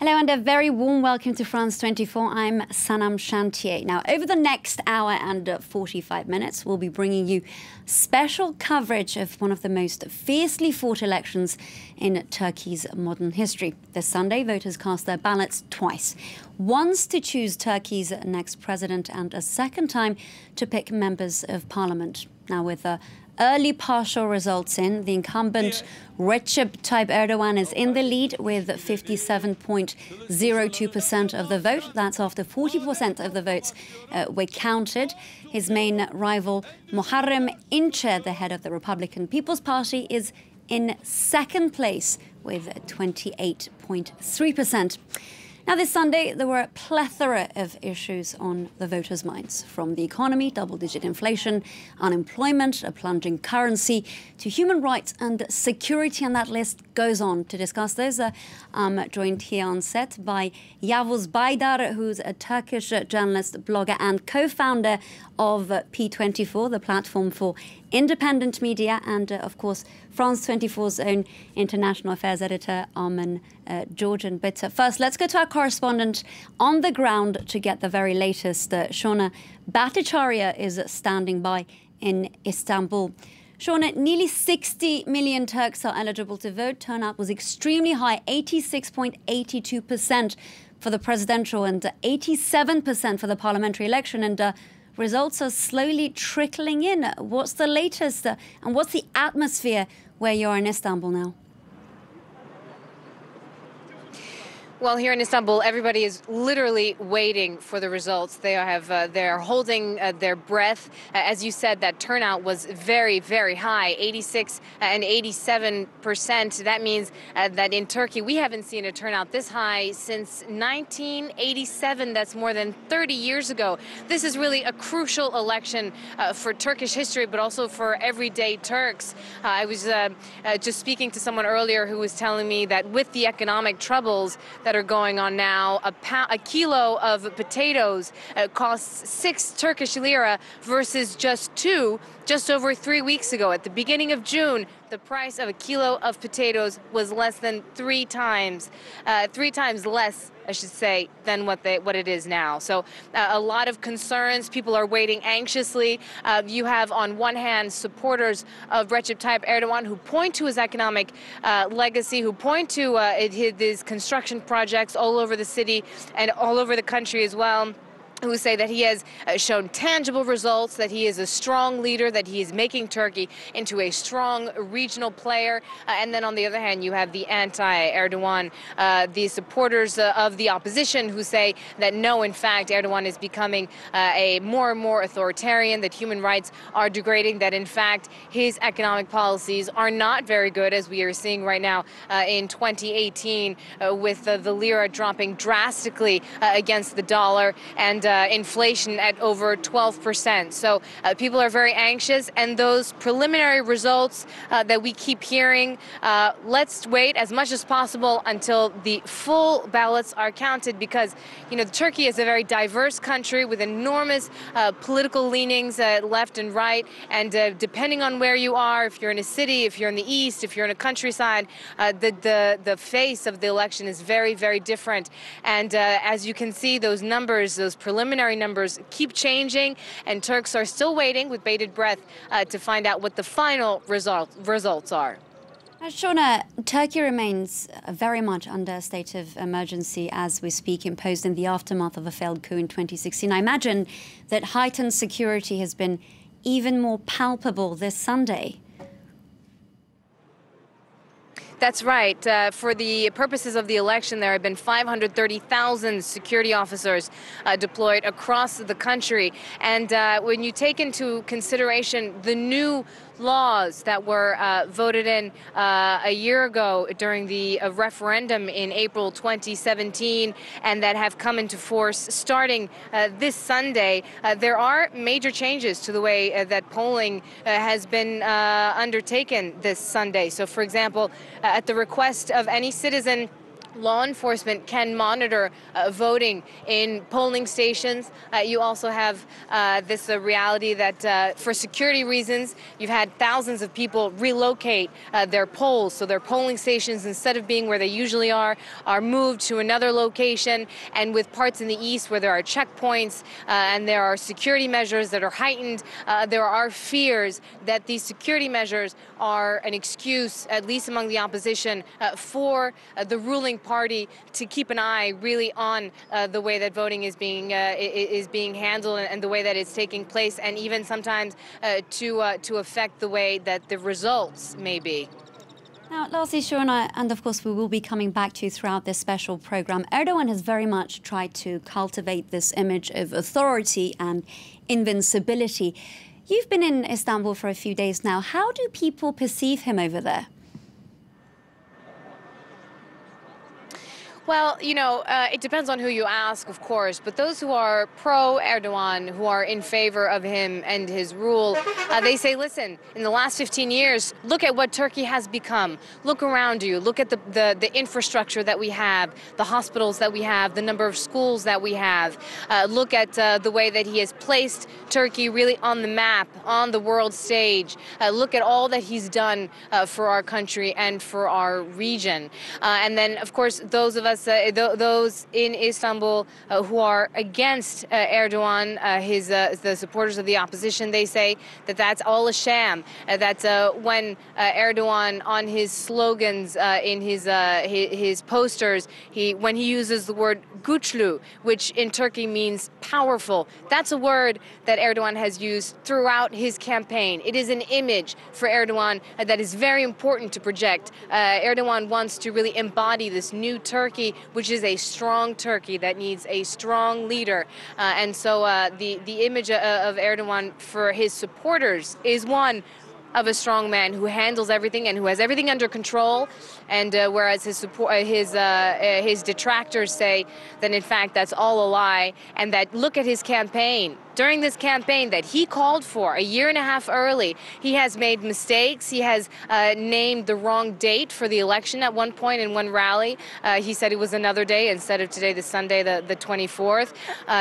Hello and a very warm welcome to France 24. I'm Sanam Chantier. Now, over the next hour and 45 minutes, we'll be bringing you special coverage of one of the most fiercely fought elections in Turkey's modern history. This Sunday, voters cast their ballots twice. Once to choose Turkey's next president and a second time to pick members of parliament. Now, with early partial results in, the incumbent Recep Tayyip Erdogan is in the lead with 57.02% of the vote. That's after 40% of the votes were counted. His main rival, Muharram Ince, the head of the Republican People's Party, is in second place with 28.3%. Now, this Sunday, there were a plethora of issues on the voters' minds, from the economy, double-digit inflation, unemployment, a plunging currency, to human rights and security, and that list goes on. To discuss those, I'm joined here on set by Yavuz Baydar, who's a Turkish journalist, blogger, and co-founder of P24, the platform for independent media, and, of course, France 24's own international affairs editor, Armen Georgian. But first, let's go to our correspondent on the ground to get the very latest. Shona Bhattacharya is standing by in Istanbul. Shona, nearly 60 million Turks are eligible to vote. Turnout was extremely high, 86.82% for the presidential and 87% for the parliamentary election. And results are slowly trickling in. What's the latest and what's the atmosphere where you are in Istanbul now? Well, here in Istanbul, everybody is literally waiting for the results. They're holding their breath. As you said, that turnout was very, very high, 86 and 87%. That means that in Turkey, we haven't seen a turnout this high since 1987. That's more than 30 years ago. This is really a crucial election for Turkish history, but also for everyday Turks. I was just speaking to someone earlier who was telling me that with the economic troubles that are going on now, a kilo of potatoes costs 6 Turkish lira versus just 2 just over 3 weeks ago. At the beginning of June, the price of a kilo of potatoes was less than 3 times less, I should say, than what it is now. So a lot of concerns. People are waiting anxiously. You have, on one hand, supporters of Recep Tayyip Erdogan who point to his economic legacy, who point to his construction projects all over the city and all over the country as well, who say that he has shown tangible results, that he is a strong leader, that he is making Turkey into a strong regional player. And then on the other hand, you have the anti-Erdogan, the supporters of the opposition who say that no, in fact, Erdogan is becoming a more and more authoritarian, that human rights are degrading, that in fact his economic policies are not very good, as we are seeing right now in 2018 with the lira dropping drastically against the dollar, and inflation at over 12%. So people are very anxious, and those preliminary results that we keep hearing, let's wait as much as possible until the full ballots are counted, because, you know, Turkey is a very diverse country with enormous political leanings left and right, and depending on where you are, if you're in a city, if you're in the east, if you're in a countryside, the face of the election is very, very different. And as you can see, those numbers, those preliminary numbers keep changing, and Turks are still waiting with bated breath to find out what the final results are. Shona, Turkey remains very much under a state of emergency as we speak, imposed in the aftermath of a failed coup in 2016. I imagine that heightened security has been even more palpable this Sunday. That's right. For the purposes of the election, there have been 530,000 security officers deployed across the country. And when you take into consideration the new laws that were voted in a year ago during the referendum in April 2017 and that have come into force starting this Sunday, there are major changes to the way that polling has been undertaken this Sunday. So, for example, at the request of any citizen law enforcement can monitor voting in polling stations. You also have this reality that for security reasons, you've had thousands of people relocate their polls. So their polling stations, instead of being where they usually are moved to another location. And with parts in the east where there are checkpoints and there are security measures that are heightened, there are fears that these security measures are an excuse, at least among the opposition, for the ruling party to keep an eye really on the way that voting is being handled and the way that it's taking place, and even sometimes to affect the way that the results may be. Now, lastly, Shona, and of course we will be coming back to you throughout this special program, Erdogan has very much tried to cultivate this image of authority and invincibility. You've been in Istanbul for a few days now. How do people perceive him over there? Well, you know, it depends on who you ask, of course, but those who are pro-Erdogan, who are in favor of him and his rule, they say, listen, in the last 15 years, look at what Turkey has become. Look around you. Look at the infrastructure that we have, the hospitals that we have, the number of schools that we have. Look at the way that he has placed Turkey really on the map, on the world stage. Look at all that he's done for our country and for our region. And then, of course, those of us, those in Istanbul who are against Erdogan, the supporters of the opposition, they say that that's all a sham. That when Erdogan on his slogans, in his posters, when he uses the word güçlü, which in Turkey means powerful, that's a word that Erdogan has used throughout his campaign. It is an image for Erdogan that is very important to project. Erdogan wants to really embody this new Turkey, which is a strong Turkey that needs a strong leader. And so the image of Erdogan for his supporters is one of a strong man who handles everything and who has everything under control. And whereas his detractors say that in fact that's all a lie, and that look at his campaign. During this campaign that he called for a year and a half early, he has made mistakes. He has named the wrong date for the election at one point in one rally. He said it was another day instead of today, the Sunday, the 24th.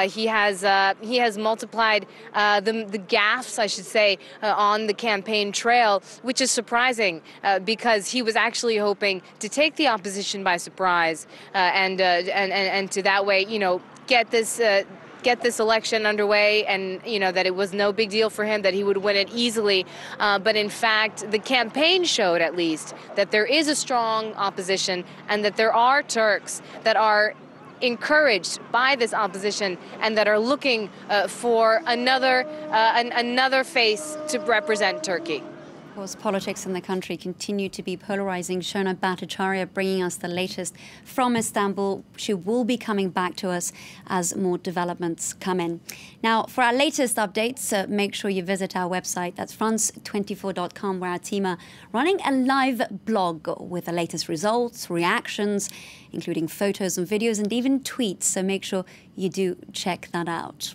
He has multiplied the gaffes, I should say, on the campaign trail, which is surprising because he was actually hoping to take the opposition by surprise and to that way, you know, get this election underway, and you know that it was no big deal for him, that he would win it easily. But in fact, the campaign showed at least that there is a strong opposition and that there are Turks that are encouraged by this opposition and that are looking for another face to represent Turkey. Of course, politics in the country continue to be polarizing. Shona Bhattacharya bringing us the latest from Istanbul. She will be coming back to us as more developments come in. Now, for our latest updates, make sure you visit our website. That's france24.com, where our team are running a live blog with the latest results, reactions, including photos and videos and even tweets. So make sure you do check that out.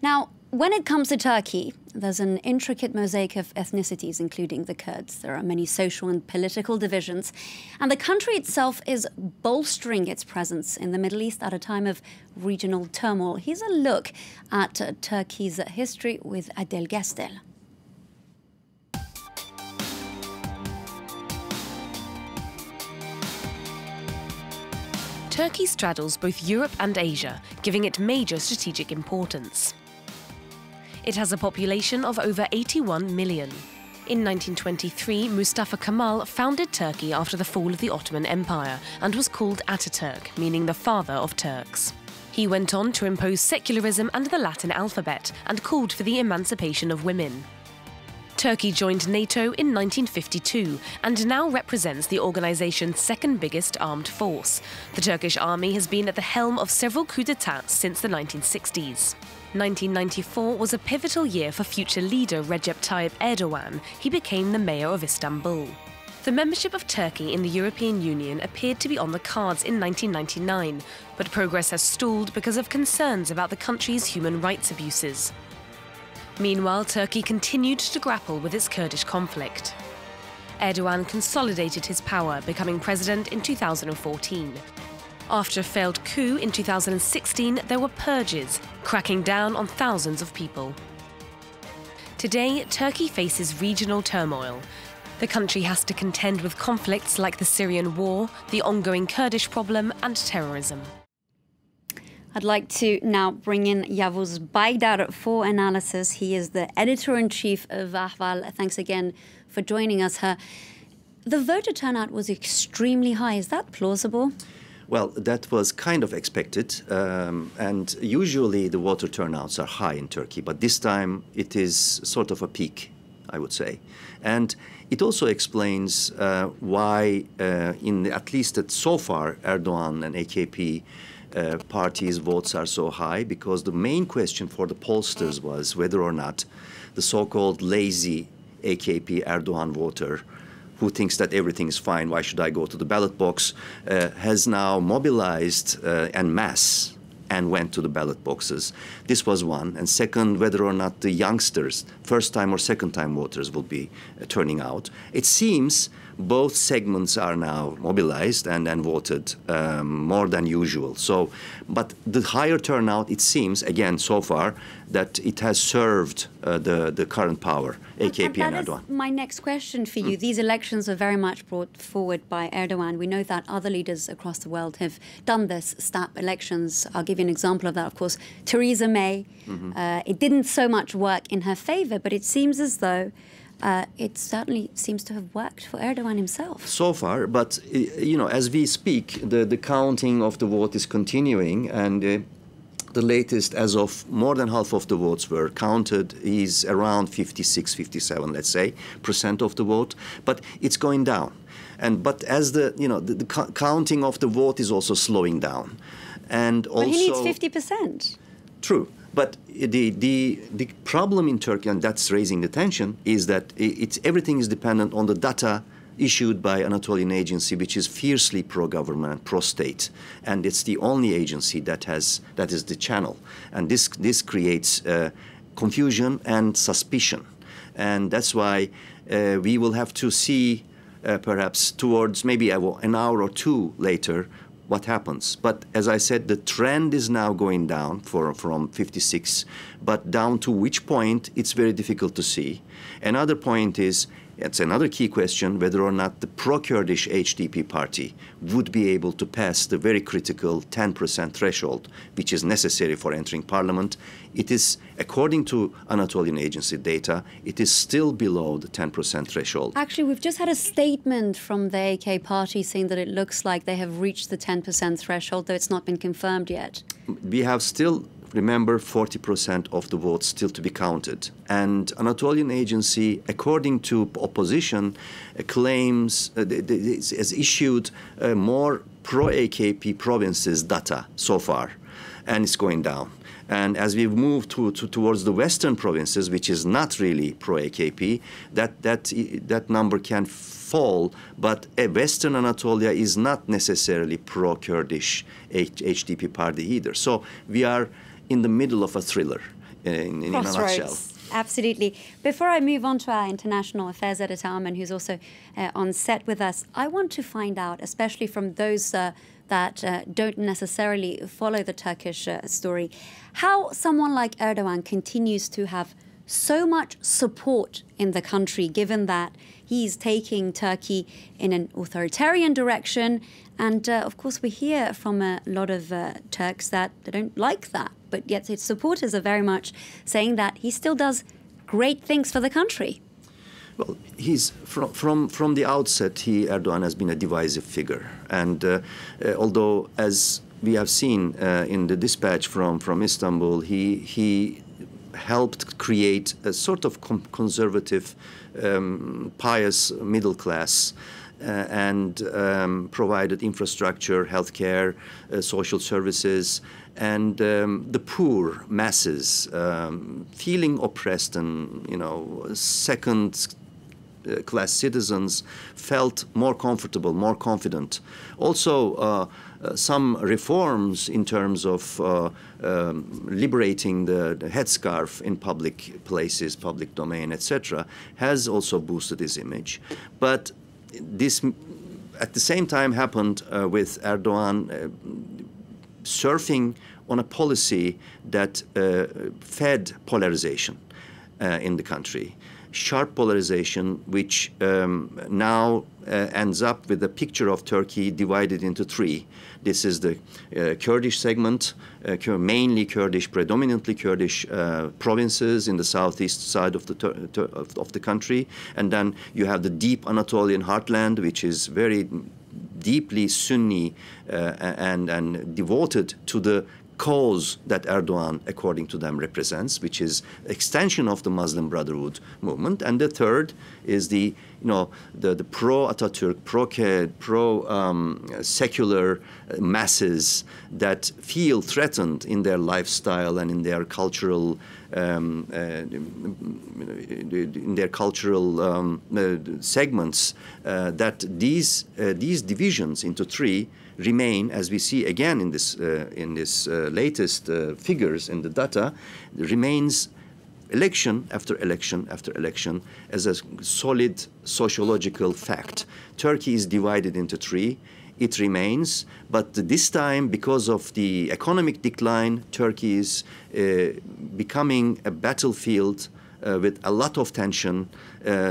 Now, when it comes to Turkey, there's an intricate mosaic of ethnicities, including the Kurds. There are many social and political divisions, and the country itself is bolstering its presence in the Middle East at a time of regional turmoil. Here's a look at Turkey's history with Adel Gestel. Turkey straddles both Europe and Asia, giving it major strategic importance. It has a population of over 81 million. In 1923, Mustafa Kemal founded Turkey after the fall of the Ottoman Empire and was called Ataturk, meaning the father of Turks. He went on to impose secularism and the Latin alphabet and called for the emancipation of women. Turkey joined NATO in 1952 and now represents the organization's second biggest armed force. The Turkish army has been at the helm of several coups d'etat since the 1960s. 1994 was a pivotal year for future leader Recep Tayyip Erdogan. He became the mayor of Istanbul. The membership of Turkey in the European Union appeared to be on the cards in 1999, but progress has stalled because of concerns about the country's human rights abuses. Meanwhile, Turkey continued to grapple with its Kurdish conflict. Erdogan consolidated his power, becoming president in 2014. After a failed coup in 2016, there were purges, cracking down on thousands of people. Today, Turkey faces regional turmoil. The country has to contend with conflicts like the Syrian war, the ongoing Kurdish problem, and terrorism. I'd like to now bring in Yavuz Baydar for analysis. He is the editor-in-chief of Ahval. Thanks again for joining us here. The voter turnout was extremely high. Is that plausible? Well, that was kind of expected, and usually the voter turnouts are high in Turkey, but this time it is sort of a peak, I would say. And it also explains why, at least so far, Erdogan and AKP parties' votes are so high, because the main question for the pollsters was whether or not the so-called lazy AKP Erdogan voter, who thinks that everything is fine, why should I go to the ballot box, has now mobilized en masse and went to the ballot boxes. This was one. And second, whether or not the youngsters, first-time or second-time voters, will be turning out. It seems both segments are now mobilized and voted more than usual. So, but the higher turnout, it seems, again, so far, that it has served the current power, AKP and Erdogan. That is my next question for you. These elections are very much brought forward by Erdogan. We know that other leaders across the world have done this, snap elections. I'll give you an example of that, of course. Theresa May, it didn't so much work in her favor, but it seems as though it certainly seems to have worked for Erdogan himself. So far, but, you know, as we speak, the counting of the vote is continuing, and the latest, as of more than half of the votes were counted, is around 56, 57, let's say, % of the vote, but it's going down. But as the counting of the vote is also slowing down. And also, but he needs 50%. True. But the problem in Turkey, and that's raising the tension, is that everything is dependent on the data issued by Anatolian Agency, which is fiercely pro-government, pro-state, and it's the only agency that is the channel, and this creates confusion and suspicion, and that's why we will have to see perhaps towards maybe an hour or two later what happens. But as I said, the trend is now going down from 56, but down to which point, it's very difficult to see. Another point is, it's another key question, whether or not the pro-Kurdish HDP party would be able to pass the very critical 10% threshold, which is necessary for entering parliament. It is, according to Anatolian Agency data, it is still below the 10% threshold. Actually, we've just had a statement from the AK party saying that it looks like they have reached the 10% threshold, though it's not been confirmed yet. We have still, remember, 40% of the votes still to be counted. And Anatolian Agency, according to opposition, claims, has issued more pro-AKP provinces data so far, and it's going down. And as we move towards the western provinces, which is not really pro-AKP, that number can fall. But Western Anatolia is not necessarily pro-Kurdish HDP party either. So we are in the middle of a thriller, in a nutshell. Absolutely. Before I move on to our international affairs editor, Armin, who's also on set with us, I want to find out, especially from those that don't necessarily follow the Turkish story, how someone like Erdogan continues to have so much support in the country, given that he's taking Turkey in an authoritarian direction. And of course, we hear from a lot of Turks that they don't like that, but yet his supporters are very much saying that he still does great things for the country. Well, he's from the outset, Erdogan has been a divisive figure, and although, as we have seen in the dispatch from Istanbul, he helped create a sort of conservative, pious middle class, and provided infrastructure, healthcare, social services, and the poor masses feeling oppressed and, second class citizens felt more comfortable, more confident. Also, some reforms in terms of liberating the headscarf in public places, public domain, etc., has also boosted his image. But this, at the same time, happened with Erdogan surfing on a policy that fed polarization in the country. Sharp polarization, which now ends up with a picture of Turkey divided into three. This is the Kurdish segment, mainly Kurdish, predominantly Kurdish provinces in the southeast side of the country. And then you have the deep Anatolian heartland, which is very deeply Sunni and devoted to the cause that Erdogan, according to them, represents, which is extension of the Muslim Brotherhood movement. And the third is the pro-Atatürk, pro-secular masses that feel threatened in their lifestyle and in their cultural segments. That these divisions into three remain, as we see again in this latest figures in the data, remains election after election after election as a solid sociological fact. Turkey is divided into three. It remains, but this time, because of the economic decline, Turkey is becoming a battlefield with a lot of tension,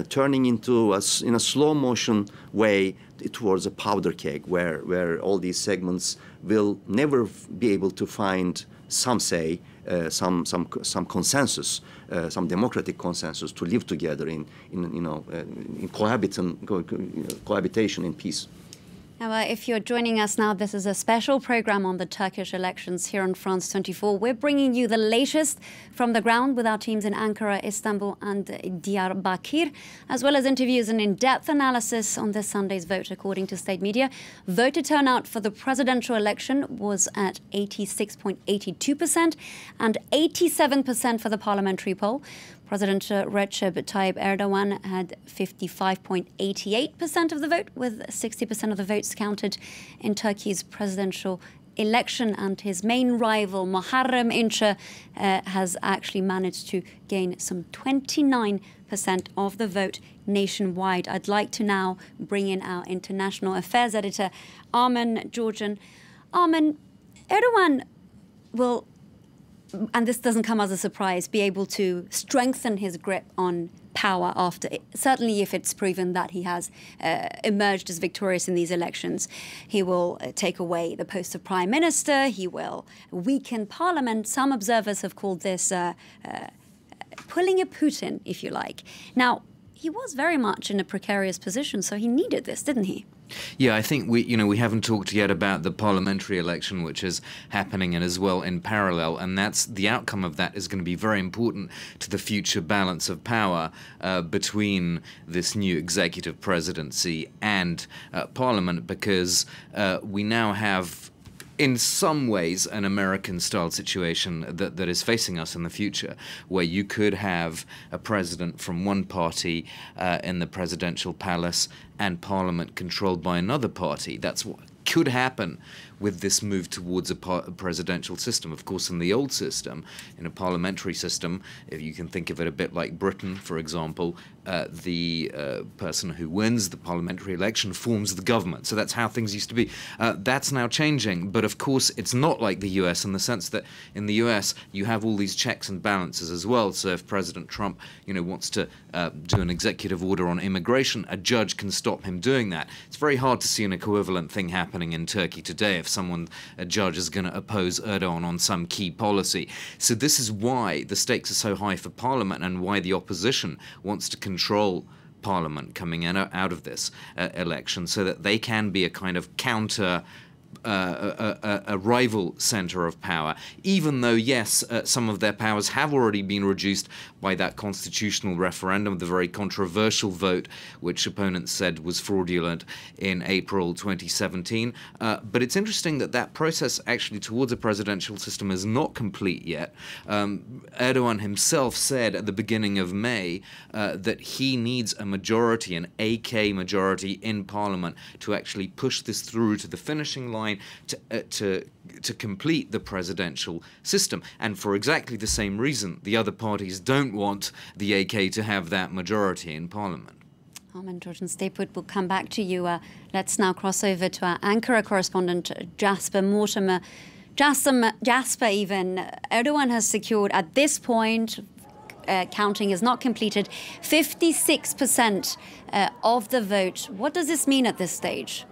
turning into, in a slow motion way, towards a powder keg where all these segments will never be able to find, some say, some consensus, some democratic consensus to live together in cohabitation in peace. Now, if you're joining us now, this is a special program on the Turkish elections here on France 24. We're bringing you the latest from the ground with our teams in Ankara, Istanbul and Diyarbakir, as well as interviews and in-depth analysis on this Sunday's vote. According to state media, voter turnout for the presidential election was at 86.82% and 87% for the parliamentary poll. President Recep Tayyip Erdogan had 55.88% of the vote, with 60% of the votes counted in Turkey's presidential election. And his main rival, Muharram Ince, has actually managed to gain some 29% of the vote nationwide. I'd like to now bring in our international affairs editor, Armen Georgian. Armen, Erdogan will, and this doesn't come as a surprise, be able to strengthen his grip on power after, certainly if it's proven that he has emerged as victorious in these elections. He will take away the post of prime minister. He will weaken parliament. Some observers have called this pulling a Putin, if you like. Now, he was very much in a precarious position, so he needed this, didn't he? Yeah, I think we haven't talked yet about the parliamentary election, which is happening and as well in parallel, and that's the outcome of that is going to be very important to the future balance of power between this new executive presidency and parliament, because we now have, in some ways, an American-style situation that is facing us in the future, where you could have a president from one party in the presidential palace and parliament controlled by another party. That's what could happen with this move towards a presidential system. Of course, in the old system, in a parliamentary system, if you can think of it a bit like Britain, for example, the person who wins the parliamentary election forms the government. So that's how things used to be. That's now changing, but of course it's not like the US in the sense that in the US you have all these checks and balances as well. So if President Trump, wants to do an executive order on immigration, a judge can stop him doing that. It's very hard to see an equivalent thing happening in Turkey today if a judge is going to oppose Erdogan on some key policy. So this is why the stakes are so high for parliament and why the opposition wants to control parliament coming out of this election, so that they can be a kind of counter a rival center of power, even though, yes, some of their powers have already been reduced by that constitutional referendum, the very controversial vote which opponents said was fraudulent in April 2017. But it's interesting that that process actually towards a presidential system is not complete yet. Erdogan himself said at the beginning of May that he needs a majority, an AK majority in parliament, to actually push this through to the finishing line to complete the presidential system. And for exactly the same reason, the other parties don't want the AK to have that majority in parliament. Armin Georgian, stay put. We'll come back to you. Let's now cross over to our Ankara correspondent, Jasper Mortimer. Jasper, even, Erdogan has secured at this point, counting is not completed, 56% of the vote. What does this mean at this stage?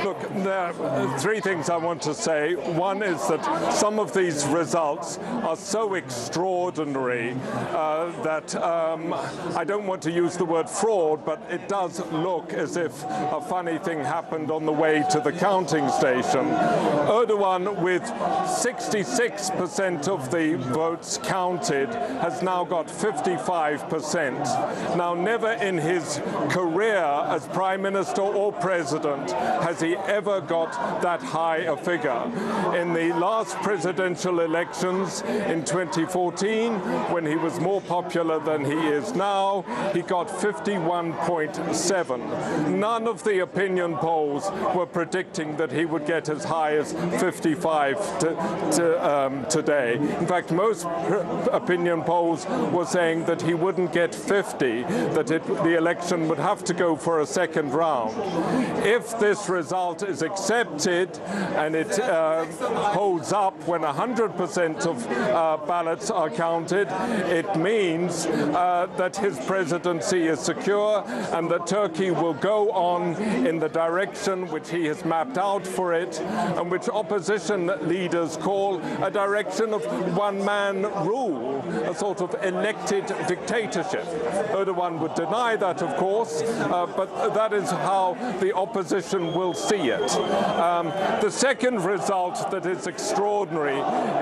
Look, there are three things I want to say. One is that some of these results are so extraordinary that I don't want to use the word fraud, but it does look as if a funny thing happened on the way to the counting station. Erdogan, with 66% of the votes counted, has now got 55%. Now, never in his career as Prime Minister or President has he ever got that high a figure. In the last presidential elections in 2014, when he was more popular than he is now, he got 51.7. None of the opinion polls were predicting that he would get as high as 55 today. In fact, most opinion polls were saying that he wouldn't get 50, that the election would have to go for a second round. If this result is accepted and it holds up when 100% of ballots are counted, it means that his presidency is secure and that Turkey will go on in the direction which he has mapped out for it and which opposition leaders call a direction of one-man rule, a sort of elected dictatorship. Erdogan would deny that, of course, but that is how the opposition will see it. The second result that is extraordinary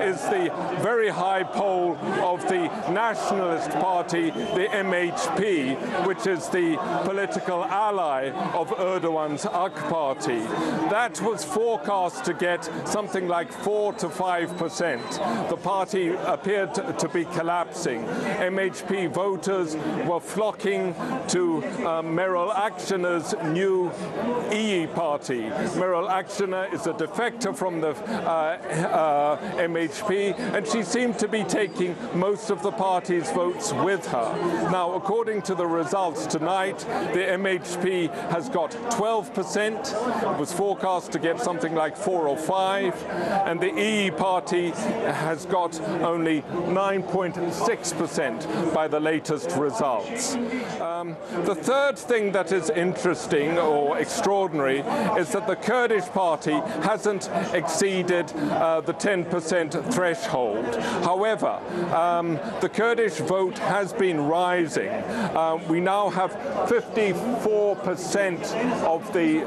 is the very high poll of the Nationalist Party, the MHP, which is the political ally of Erdogan's AK Party. That was forecast to get something like 4 to 5%. The party appeared to be collapsing. MHP voters were flocking to Meral Akşener's new EE party. Meral Akşener is a defector from the MHP, and she seemed to be taking most of the party's votes with her. Now, according to the results tonight, the MHP has got 12%. It was forecast to get something like 4 or 5, and the EE party has got only 9.6% by the latest results. The third thing that is interesting or extraordinary is that the Kurdish party hasn't exceeded the 10% threshold. However, the Kurdish vote has been rising. We now have 54% of the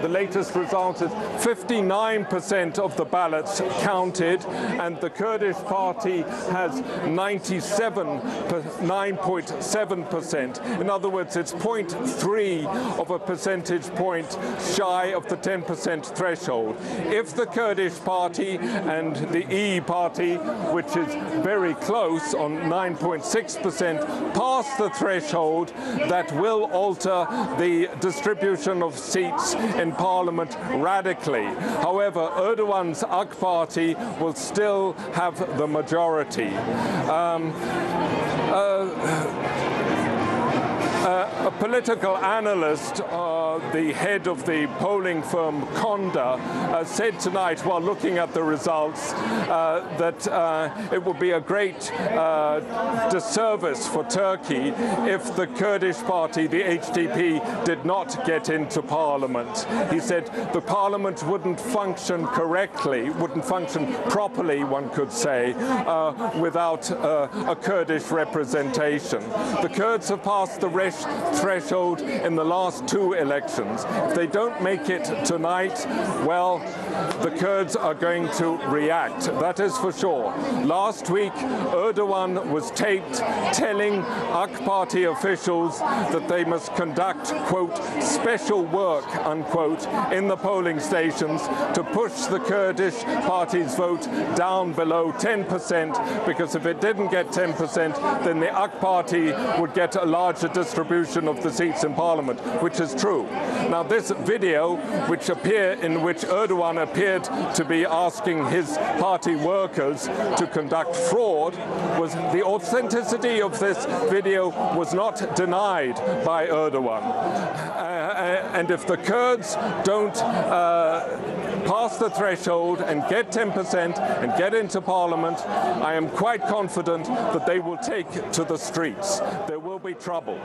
latest result is 59% of the ballots counted, and the Kurdish party has 9.7%. In other words, it's 0.3 of a percentage point shy of the 10% threshold. If the Kurdish party and the EE party, which is very close on 9.6%, pass the threshold, that will alter the distribution of seats in parliament radically. However, Erdogan's AK party will still have the majority. A political analyst, the head of the polling firm Conda, said tonight while looking at the results that it would be a great disservice for Turkey if the Kurdish party, the HDP, did not get into parliament. He said the parliament wouldn't function correctly, wouldn't function properly, one could say, without a Kurdish representation. The Kurds have passed the threshold threshold in the last 2 elections. If they don't make it tonight, well, the Kurds are going to react. That is for sure. Last week, Erdogan was taped telling AK Party officials that they must conduct, quote, special work, unquote, in the polling stations to push the Kurdish party's vote down below 10%, because if it didn't get 10%, then the AK Party would get a larger distribution of the seats in parliament, which is true. Now, this video, in which Erdogan appeared to be asking his party workers to conduct fraud, was the authenticity of this video was not denied by Erdogan. And if the Kurds don't pass the threshold and get 10% and get into parliament, I am quite confident that they will take to the streets. There will be trouble.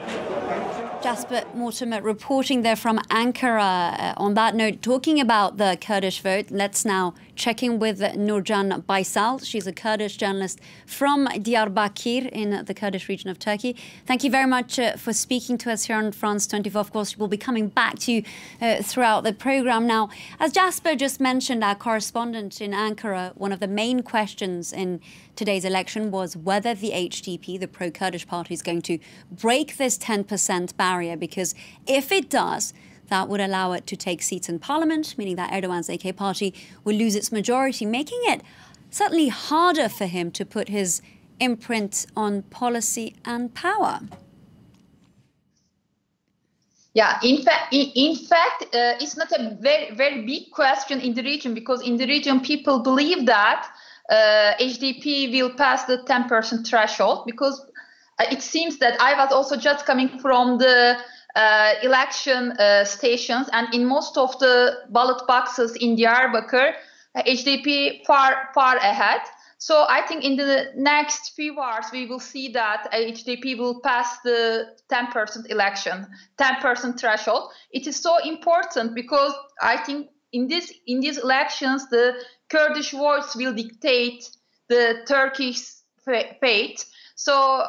Jasper Mortimer reporting there from Ankara. On that note, talking about the Kurdish vote, let's now check in with Nurcan Baysal. She's a Kurdish journalist from Diyarbakir in the Kurdish region of Turkey. Thank you very much for speaking to us here on France 24. Of course, we'll be coming back to you throughout the programme. Now, as Jasper just mentioned, our correspondent in Ankara, one of the main questions in today's election was whether the HDP, the pro-Kurdish party, is going to break this 10% barrier, because if it does, that would allow it to take seats in parliament, meaning that Erdogan's AK party will lose its majority, making it certainly harder for him to put his imprint on policy and power. Yeah, in fact, it's not a very big question in the region, because in the region people believe that HDP will pass the 10% threshold, because it seems that I was also just coming from the election stations, and in most of the ballot boxes in Diyarbakir, HDP far ahead. So I think in the next few hours we will see that HDP will pass the 10% threshold. It is so important because I think in these elections the Kurdish voice will dictate the Turkish fate. So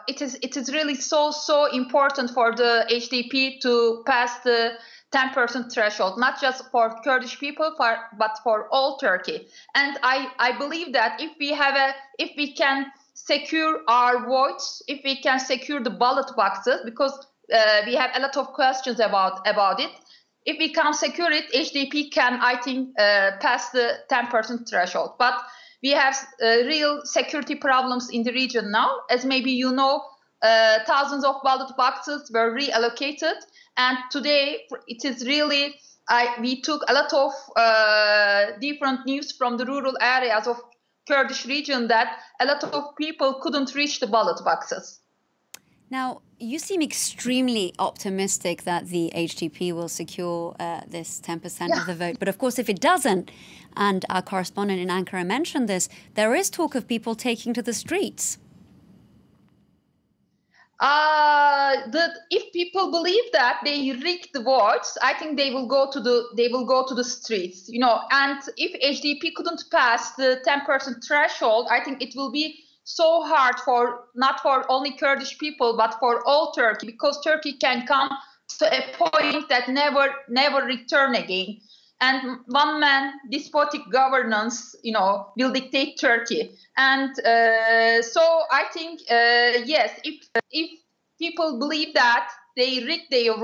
it is really so important for the HDP to pass the 10% threshold, not just for Kurdish people, but for all Turkey. And I believe that if we can secure our votes, if we can secure the ballot boxes, because we have a lot of questions about it. If we can secure it, HDP can, I think, pass the 10% threshold. But we have real security problems in the region now. As maybe you know, thousands of ballot boxes were reallocated. And today, it is really, we took a lot of different news from the rural areas of Kurdish region that a lot of people couldn't reach the ballot boxes. Now, you seem extremely optimistic that the HDP will secure this 10% of the vote. But of course, if it doesn't, and our correspondent in Ankara mentioned this, there is talk of people taking to the streets. If people believe that they rigged the votes, I think they will go to the streets, you know. And if HDP couldn't pass the 10% threshold, I think it will be so hard not for only Kurdish people but for all Turkey, because Turkey can come to a point that never return again. And one man despotic governance, you know, will dictate Turkey. And so I think, yes, if people believe that they rigged their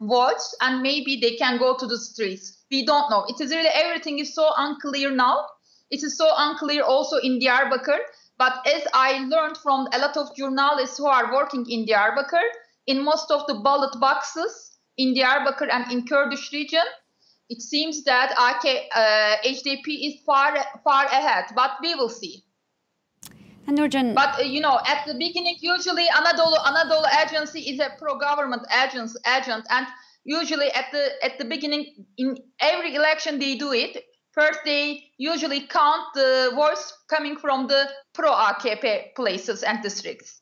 votes, and maybe they can go to the streets. We don't know. It is really, everything is so unclear now. It is so unclear also in Diyarbakir. But as I learned from a lot of journalists who are working in Diyarbakir, in most of the ballot boxes in Diyarbakir and in Kurdish region, it seems that HDP is far ahead, but we will see. And Nurcan, but you know, at the beginning, usually Anadolu Agency is a pro-government agent, and usually at the beginning in every election they do it. First, they usually count the votes coming from the pro-AKP places and districts.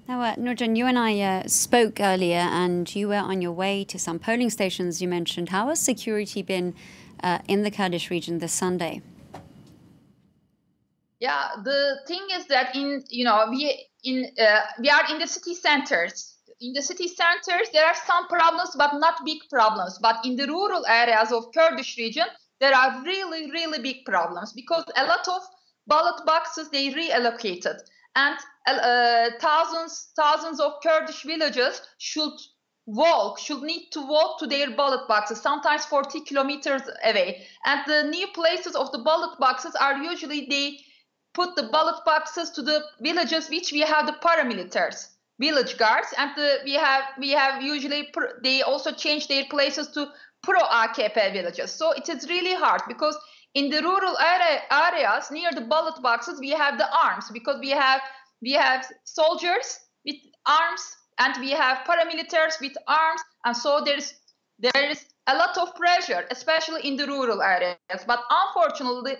Now, Nurcan, you and I spoke earlier, and you were on your way to some polling stations. You mentioned, how has security been in the Kurdish region this Sunday? Yeah, the thing is that we are in the city centers. in the city centers, there are some problems, but not big problems. But in the rural areas of Kurdish region, there are really, really big problems because a lot of ballot boxes they reallocated, and thousands of Kurdish villages should need to walk to their ballot boxes, sometimes 40 kilometers away. And the new places of the ballot boxes are usually they put the ballot boxes to the villages which we have the paramilitaries, village guards, and we have usually they also change their places to pro-AKP villages. So it is really hard because in the rural areas near the ballot boxes we have the arms, because we have soldiers with arms and we have paramilitaries with arms, and so there is a lot of pressure, especially in the rural areas. But unfortunately,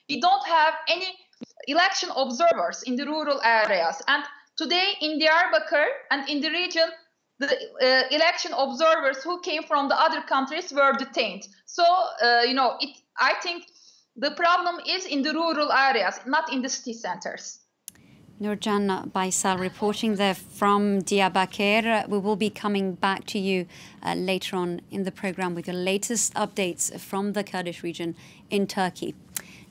we don't have any election observers in the rural areas. And today in Diyarbakir and in the region, the election observers who came from the other countries were detained. So, I think the problem is in the rural areas, not in the city centers. Nurcan Baysal reporting there from Diyarbakir. We will be coming back to you later on in the program with the latest updates from the Kurdish region in Turkey.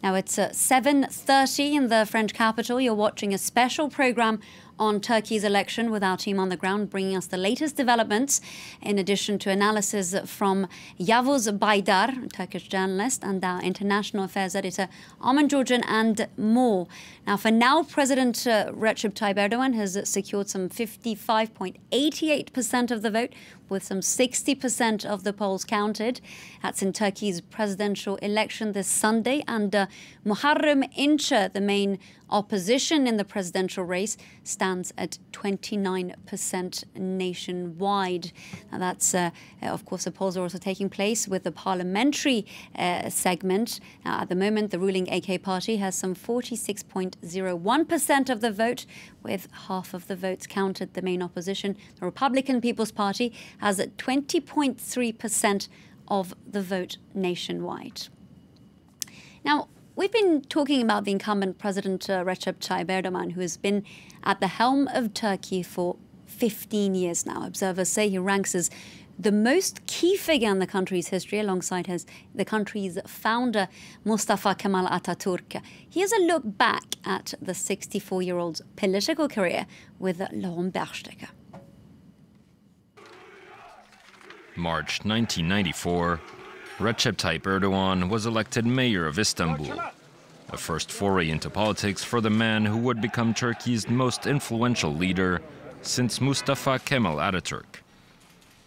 Now it's 7:30 in the French capital. You're watching a special program on Turkey's election with our team on the ground, bringing us the latest developments, in addition to analysis from Yavuz Baydar, Turkish journalist, and our international affairs editor, Arman Georgian, and more. Now, for now, President Recep Tayyip Erdogan has secured some 55.88% of the vote, with some 60% of the polls counted. That's in Turkey's presidential election this Sunday. And Muharram Ince, the main opposition in the presidential race, stands at 29% nationwide. Now that's, of course, the polls are also taking place with the parliamentary segment. Now, at the moment, the ruling AK party has some 46.01% of the vote, with half of the votes counted. The main opposition, the Republican People's Party, has 20.3% of the vote nationwide. Now, we've been talking about the incumbent President Recep Tayyip Erdogan, who has been at the helm of Turkey for 15 years now. Observers say he ranks as the most key figure in the country's history, alongside the country's founder, Mustafa Kemal Atatürk. Here's a look back at the 64-year-old's political career with Laurent Berstecker. March 1994, Recep Tayyip Erdogan was elected mayor of Istanbul, a first foray into politics for the man who would become Turkey's most influential leader since Mustafa Kemal Atatürk.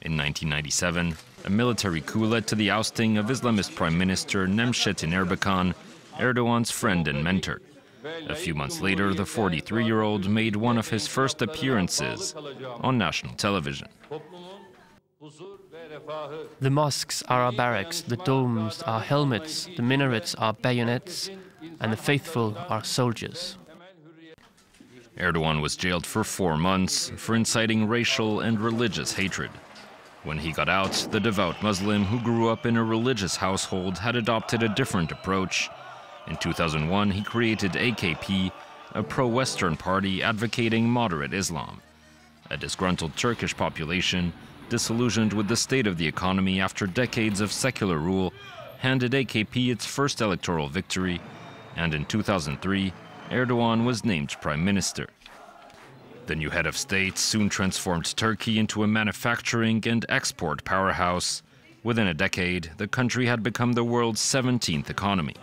In 1997, a military coup led to the ousting of Islamist Prime Minister Necmettin Erbakan, Erdogan's friend and mentor. A few months later, the 43-year-old made one of his first appearances on national television. The mosques are our barracks, the domes are helmets, the minarets are bayonets, and the faithful are soldiers. Erdogan was jailed for 4 months for inciting racial and religious hatred. When he got out, the devout Muslim who grew up in a religious household had adopted a different approach. In 2001, he created AKP, a pro-Western party advocating moderate Islam. A disgruntled Turkish population, disillusioned with the state of the economy after decades of secular rule, handed AKP its first electoral victory, and in 2003, Erdogan was named prime minister. The new head of state soon transformed Turkey into a manufacturing and export powerhouse. Within a decade, the country had become the world's 17th economy.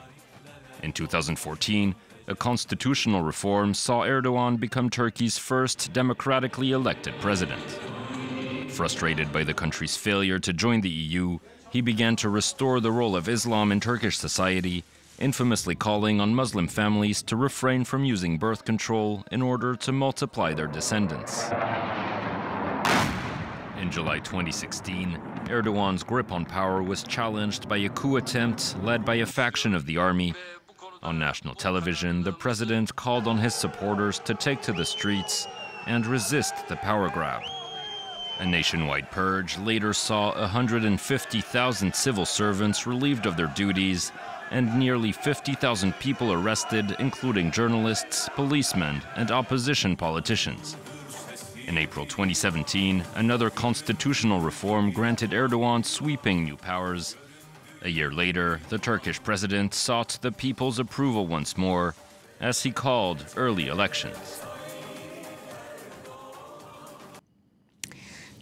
In 2014, a constitutional reform saw Erdogan become Turkey's first democratically elected president. Frustrated by the country's failure to join the EU, he began to restore the role of Islam in Turkish society, infamously calling on Muslim families to refrain from using birth control in order to multiply their descendants. In July 2016, Erdogan's grip on power was challenged by a coup attempt led by a faction of the army. On national television, the president called on his supporters to take to the streets and resist the power grab. A nationwide purge later saw 150,000 civil servants relieved of their duties and nearly 50,000 people arrested, including journalists, policemen, and opposition politicians. In April 2017, another constitutional reform granted Erdogan sweeping new powers. A year later, the Turkish president sought the people's approval once more, as he called early elections.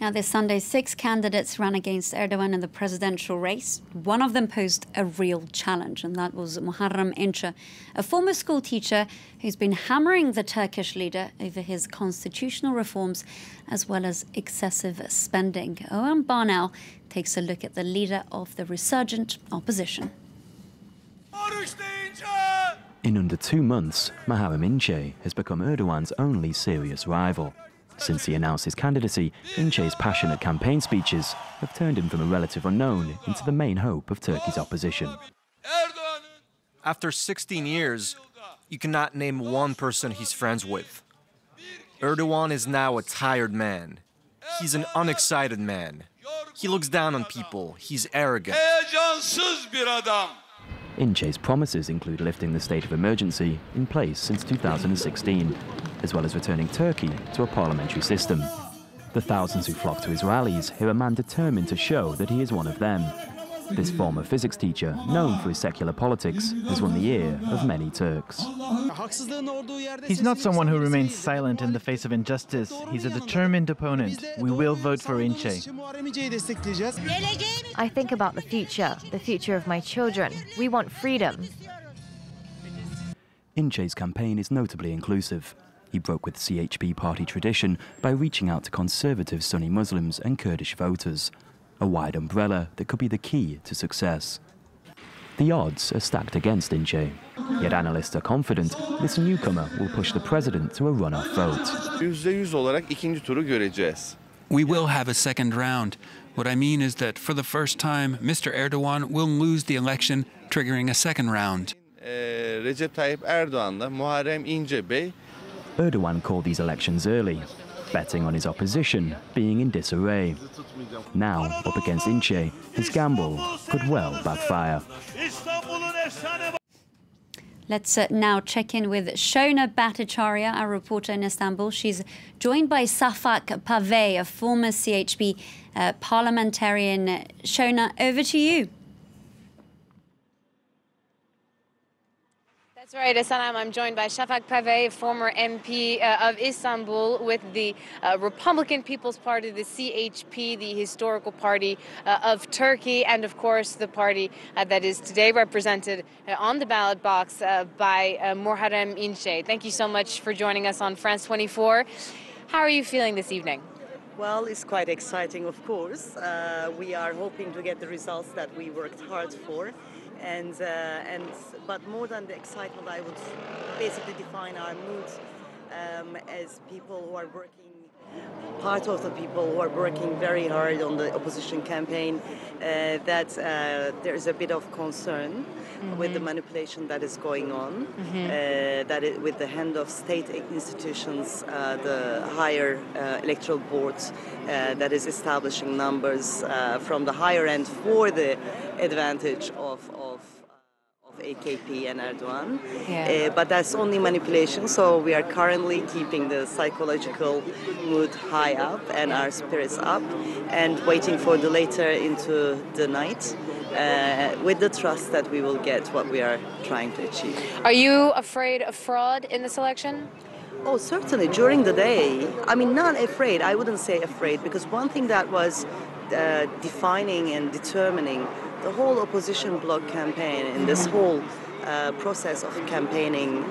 Now, this Sunday, 6 candidates ran against Erdogan in the presidential race. One of them posed a real challenge, and that was Muharram Ince, a former school teacher who's been hammering the Turkish leader over his constitutional reforms as well as excessive spending. Owen Barnell takes a look at the leader of the resurgent opposition. In under 2 months, Muharram Ince has become Erdogan's only serious rival. Since he announced his candidacy, Ince's passionate campaign speeches have turned him from a relative unknown into the main hope of Turkey's opposition. After 16 years, you cannot name one person he's friends with. Erdogan is now a tired man. He's an unexcited man. He looks down on people. He's arrogant. Ince's promises include lifting the state of emergency in place since 2016, as well as returning Turkey to a parliamentary system. The thousands who flock to his rallies hear a man determined to show that he is one of them. This former physics teacher, known for his secular politics, has won the ear of many Turks. He's not someone who remains silent in the face of injustice. He's a determined opponent. We will vote for Ince. I think about the future of my children. We want freedom. Ince's campaign is notably inclusive. He broke with CHP party tradition by reaching out to conservative Sunni Muslims and Kurdish voters, a wide umbrella that could be the key to success. The odds are stacked against Ince, yet analysts are confident this newcomer will push the president to a runoff vote. We will have a second round. What I mean is that for the first time, Mr. Erdogan will lose the election, triggering a second round. Erdogan called these elections early, betting on his opposition being in disarray. Now, up against Ince, his gamble could well backfire. Let's now check in with Shona Bhattacharya, our reporter in Istanbul. She's joined by Shafak Pavey, a former CHP parliamentarian. Shona, over to you. That's right, Assalam. I'm joined by Shafak Pavey, former MP of Istanbul with the Republican People's Party, the CHP, the historical party of Turkey, and of course the party that is today represented on the ballot box by Muharram Ince. Thank you so much for joining us on France 24. How are you feeling this evening? Well, it's quite exciting, of course. We are hoping to get the results that we worked hard for. But more than the excitement, I would basically define our mood as people who are working, part of the people who are working very hard on the opposition campaign, that there is a bit of concern with the manipulation that is going on, with the hand of state institutions, the higher electoral board that is establishing numbers from the higher end for the advantage of AKP and Erdogan. But that's only manipulation, so we are currently keeping the psychological mood high up and our spirits up and waiting for the later into the night with the trust that we will get what we are trying to achieve. Are you afraid of fraud in this election? Oh, certainly. During the day, I mean, not afraid. I wouldn't say afraid, because one thing that was defining and determining the whole opposition bloc campaign in this whole process of campaigning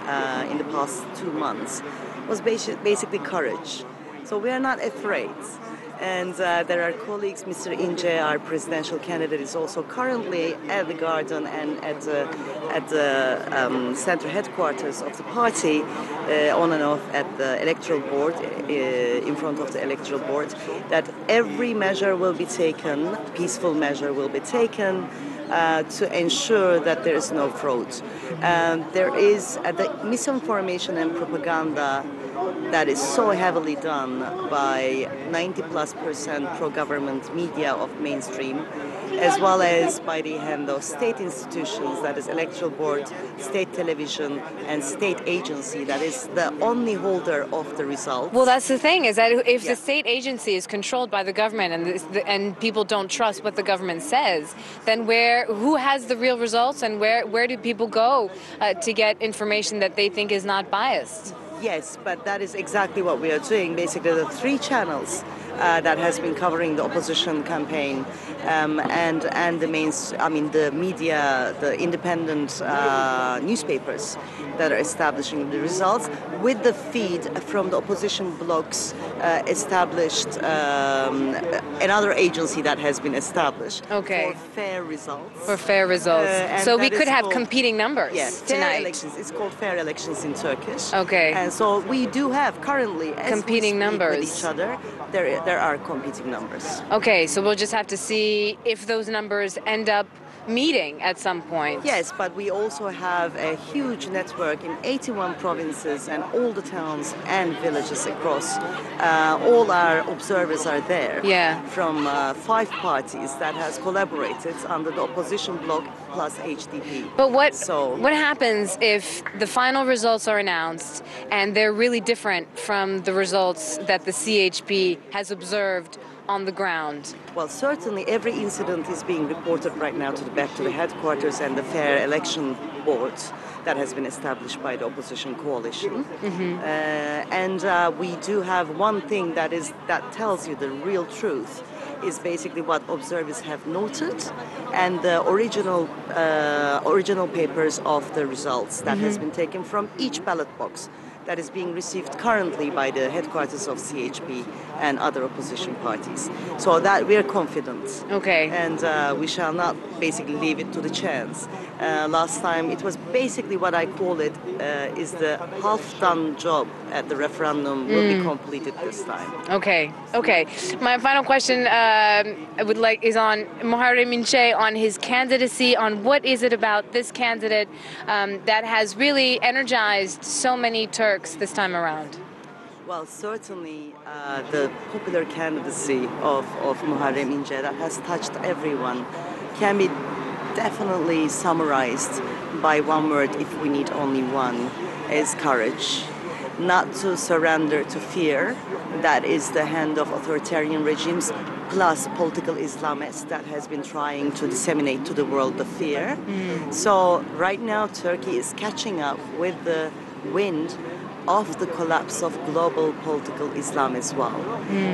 in the past 2 months was basically courage. So we are not afraid. And there are colleagues, Mr. Ince, our presidential candidate, is also currently at the garden and at the center headquarters of the party, on and off at the electoral board, in front of the electoral board, that every measure will be taken, peaceful measure will be taken, to ensure that there is no fraud. There is the misinformation and propaganda that is so heavily done by 90+% pro-government media of mainstream, as well as by the hand of state institutions, that is electoral board, state television, and state agency, that is the only holder of the results. Well, that's the thing, is that if the state agency is controlled by the government and people don't trust what the government says, then who has the real results, and where do people go to get information that they think is not biased? Yes, but that is exactly what we are doing. Basically, the 3 channels that has been covering the opposition campaign and the media, the independent newspapers that are establishing the results, with the feed from the opposition blocs established another agency that has been established for fair results. For fair results. So we could have competing numbers fair tonight. elections. It's called fair elections in Turkish. Okay. And so we do have currently competing numbers with each other. There are competing numbers. Okay, so we'll just have to see if those numbers end up meeting at some point. Yes, but we also have a huge network in 81 provinces and all the towns and villages across. All our observers are there from 5 parties that has collaborated under the opposition bloc plus HDP. But what happens if the final results are announced and they're really different from the results that the CHP has observed on the ground? Well, certainly every incident is being reported right now back to the headquarters and the fair election board that has been established by the opposition coalition. And we do have one thing that tells you the real truth, is basically what observers have noted, and the original papers of the results that has been taken from each ballot box that is being received currently by the headquarters of CHP and other opposition parties. So that we are confident. Okay. And we shall not basically leave it to the chance. Last time it was basically what I call it is the half-done job at the referendum will be completed this time. Okay. My final question is on Muharram Ince, on his candidacy, on what is it about this candidate that has really energized so many Turks this time around? Well, certainly the popular candidacy of Muharram Ince that has touched everyone can be definitely summarized by one word, if we need only one, is courage. Not to surrender to fear, that is the hand of authoritarian regimes, plus political Islamists that has been trying to disseminate to the world the fear. So right now Turkey is catching up with the wind of the collapse of global political Islam as well.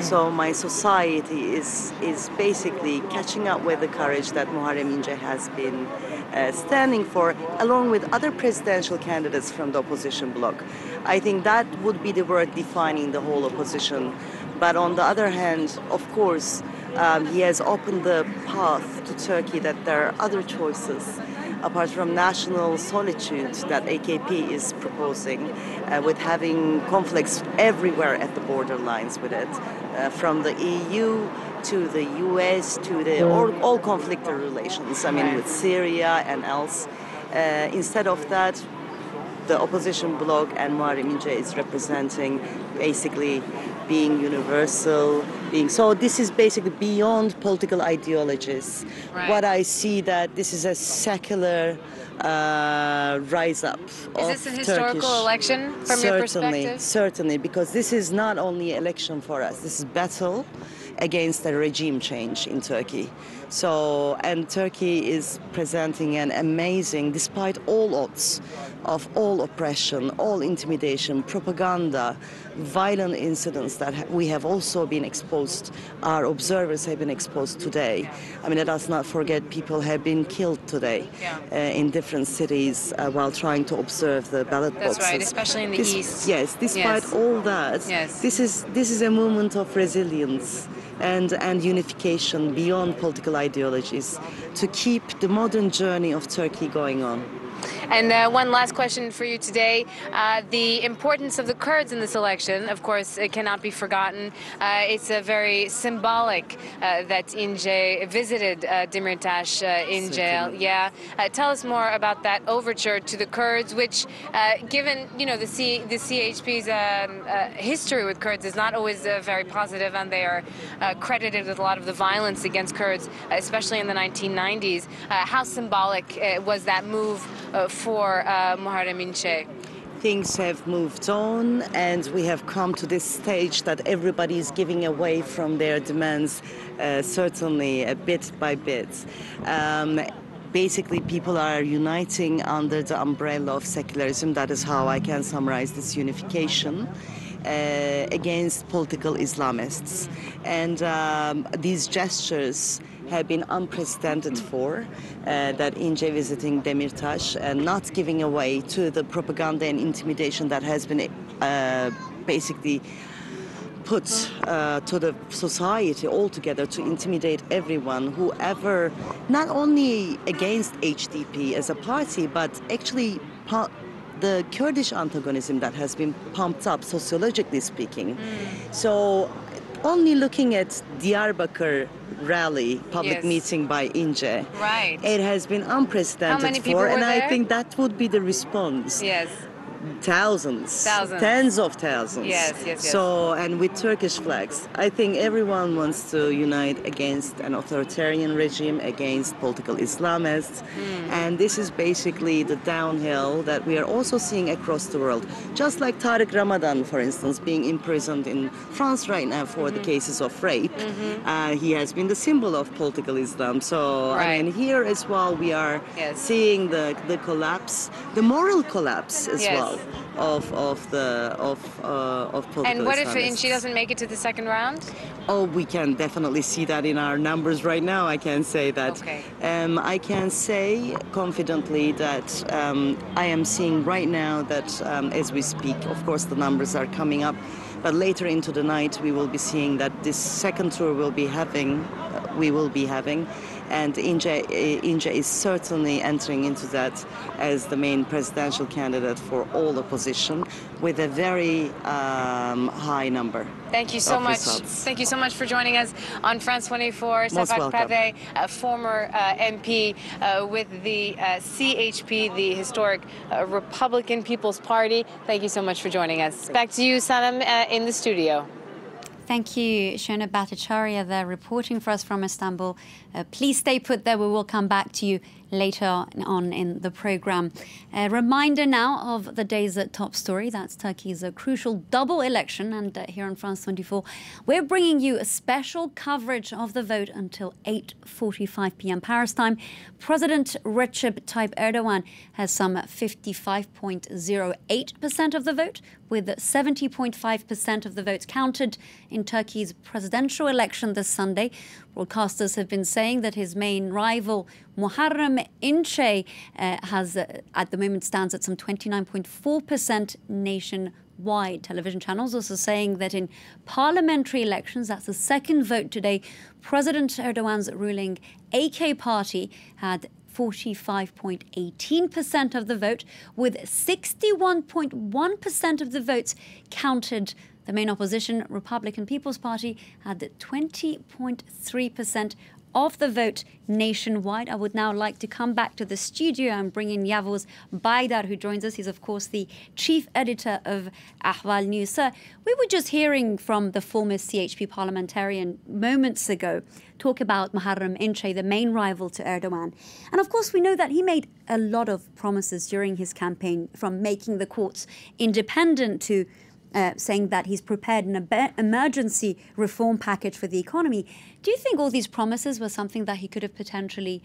So my society is basically catching up with the courage that Muharram Ince has been standing for, along with other presidential candidates from the opposition bloc. I think that would be the word defining the whole opposition. But on the other hand, of course, he has opened the path to Turkey that there are other choices apart from national solitude that AKP is proposing, with having conflicts everywhere at the borderlines with it, from the EU to the US to the all conflicted relations, with Syria and else. Instead of that, the opposition bloc and Muharram Ince is representing basically being universal, so this is basically beyond political ideologies. What I see that this is a secular rise up of Turkish. Is this an historical election from your perspective? Certainly, because this is not only election for us, this is battle against a regime change in Turkey. So, and Turkey is presenting an amazing, despite all odds of all oppression, all intimidation, propaganda, violent incidents that we have also been exposed, our observers have been exposed today. Let us not forget people have been killed today in different cities while trying to observe the ballot boxes. That's right, especially in the east. Yes, despite all that, this is a movement of resilience and unification beyond political ideologies to keep the modern journey of Turkey going on. And one last question for you today. The importance of the Kurds in this election, of course, it cannot be forgotten. It's a very symbolic that Ince visited Demirtas in jail. Yeah. Tell us more about that overture to the Kurds, which, given the CHP's history with Kurds, is not always very positive, and they are credited with a lot of the violence against Kurds, especially in the 1990s. How symbolic was that move for Muharram Ince? Things have moved on, and we have come to this stage that everybody is giving away from their demands, certainly bit by bit. Basically, people are uniting under the umbrella of secularism. That is how I can summarize this unification against political Islamists. And these gestures have been unprecedented for that Ince visiting Demirtas and not giving away to the propaganda and intimidation that has been basically put to the society altogether to intimidate everyone, whoever, not only against HDP as a party, but actually the Kurdish antagonism that has been pumped up, sociologically speaking. So only looking at Diyarbakir rally, public meeting by Ince, right, it has been unprecedented. How many people were and there? I think that would be the response. Yes. Thousands, Thousands, tens of thousands. Yes. So, and with Turkish flags, I think everyone wants to unite against an authoritarian regime, against political Islamists, and this is basically the downhill that we are also seeing across the world. Just like Tariq Ramadan, for instance, being imprisoned in France right now for the cases of rape, he has been the symbol of political Islam. So, I mean, here as well, we are seeing the collapse, the moral collapse as well. Of political And what if Islamists. Ince doesn't make it to the second round? Oh, we can definitely see that in our numbers right now. I can say that. Okay. I can say confidently that I am seeing right now that as we speak, of course, the numbers are coming up, but later into the night we will be seeing that this second tour we will be having. And Ince is certainly entering into that as the main presidential candidate for all opposition with a very high number. Thank you so much. Results. Thank you so much for joining us on France 24. Most Safak welcome. Pade, a former MP with the CHP, the historic Republican People's Party. Thank you so much for joining us. Back to you, Sanam, in the studio. Thank you, Shona Bhattacharya there reporting for us from Istanbul. Please stay put there. We will come back to you later on in the programme. A reminder now of the day's top story. That's Turkey's crucial double election. And here on France 24, we're bringing you a special coverage of the vote until 8:45 p.m. Paris time. President Recep Tayyip Erdogan has some 55.08% of the vote, with 70.5% of the votes counted in Turkey's presidential election this Sunday. Broadcasters have been saying that his main rival, Muharram Ince, has at the moment stands at some 29.4% nationwide. Television channels also saying that in parliamentary elections, that's the second vote today, President Erdogan's ruling AK party had 45.18% of the vote, with 61.1% of the votes counted. The main opposition, Republican People's Party, had 20.3% of the vote nationwide. I would now like to come back to the studio and bring in Yavuz Baydar, who joins us. He's, of course, the chief editor of Ahval News. Sir, we were just hearing from the former CHP parliamentarian moments ago talk about Muharram Ince, the main rival to Erdogan. And, of course, we know that he made a lot of promises during his campaign, from making the courts independent to saying that he's prepared an emergency reform package for the economy. Do you think all these promises were something that he could have potentially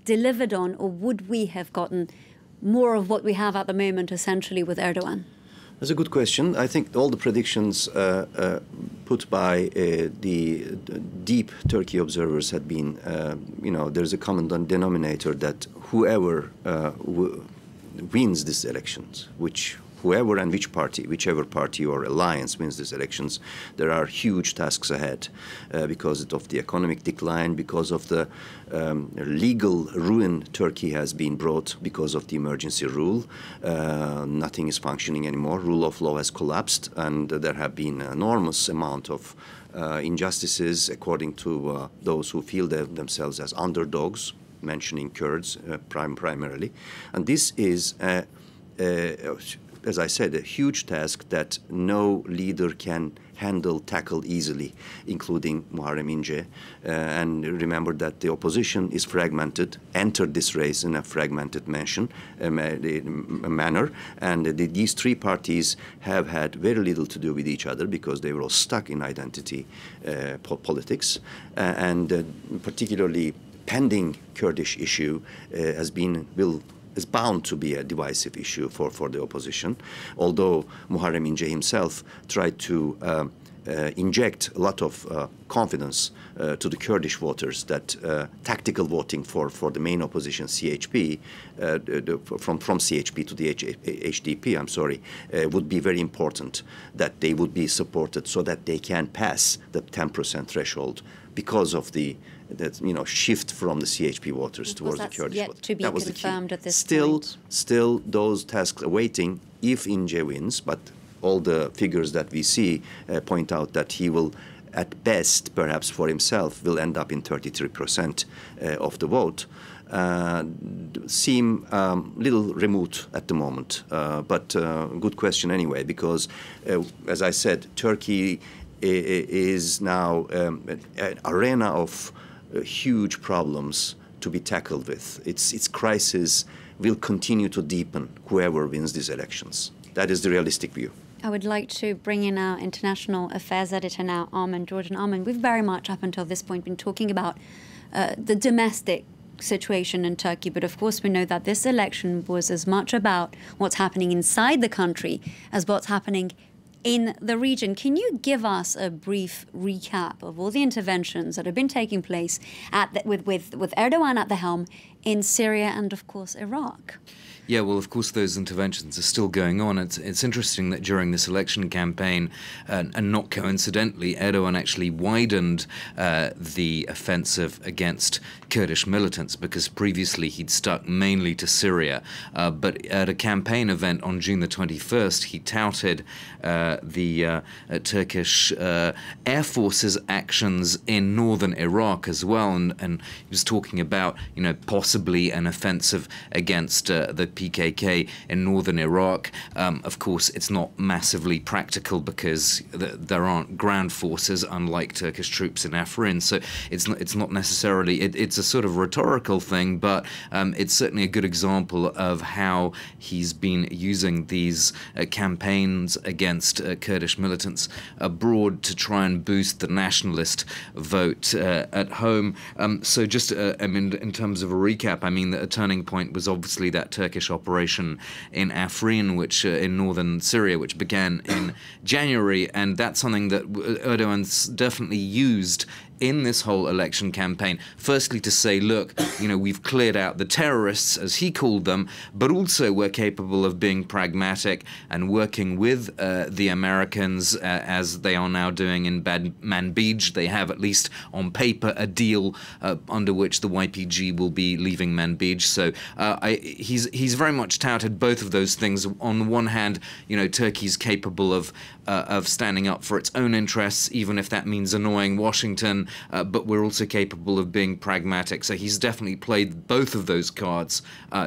delivered on, or would we have gotten more of what we have at the moment, essentially, with Erdogan? That's a good question. I think all the predictions put by the deep Turkey observers had been, there's a common denominator that whoever wins these elections, which whoever and whichever party or alliance wins these elections, there are huge tasks ahead because of the economic decline, because of the legal ruin Turkey has been brought because of the emergency rule. Nothing is functioning anymore. Rule of law has collapsed, and there have been an enormous amount of injustices according to those who feel themselves as underdogs, mentioning Kurds primarily. And this is, as I said, a huge task that no leader can tackle easily, including Muharram Ince. And remember that the opposition is fragmented, entered this race in a fragmented manner, and these three parties have had very little to do with each other because they were all stuck in identity politics, and particularly pending Kurdish issue is bound to be a divisive issue for the opposition, although Muharram Ince himself tried to inject a lot of confidence to the Kurdish voters that tactical voting for the main opposition, CHP, from CHP to the HDP, would be very important, that they would be supported so that they can pass the 10% threshold because of the shift from the CHP voters towards the Kurdish voters. To be confirmed at this point. Still, those tasks are waiting if Ince wins, but all the figures that we see point out that he will, at best, perhaps for himself, will end up in 33% of the vote. Seem little remote at the moment, but good question anyway, because, as I said, Turkey is now an arena of huge problems to be tackled with. Its crisis will continue to deepen whoever wins these elections. That is the realistic view. I would like to bring in our international affairs editor now, Armen George. And Armen, we've very much up until this point been talking about the domestic situation in Turkey, but of course we know that this election was as much about what's happening inside the country as what's happening in the region. Can you give us a brief recap of all the interventions that have been taking place with Erdogan at the helm in Syria and, of course, Iraq? Yeah, well, of course, those interventions are still going on. It's interesting that during this election campaign, and not coincidentally, Erdogan actually widened the offensive against Kurdish militants, because previously he'd stuck mainly to Syria. But at a campaign event on June the 21st, he touted the Turkish Air Force's actions in northern Iraq as well, and he was talking about, possibly an offensive against the PKK in northern Iraq. Of course, it's not massively practical because there aren't ground forces, unlike Turkish troops in Afrin. So it's not necessarily. It's a sort of rhetorical thing, but it's certainly a good example of how he's been using these campaigns against Kurdish militants abroad to try and boost the nationalist vote at home. So just, in terms of a recap, the turning point was obviously that Turkish operation in Afrin, which in northern Syria, which began in January, and that's something that Erdogan's definitely used in this whole election campaign. Firstly, to say, look, we've cleared out the terrorists, as he called them, but also we're capable of being pragmatic and working with the Americans, as they are now doing in Manbij. They have, at least on paper, a deal under which the YPG will be leaving Manbij. So he's very much touted both of those things. On the one hand, Turkey's capable of standing up for its own interests, even if that means annoying Washington, but we're also capable of being pragmatic. So he's definitely played both of those cards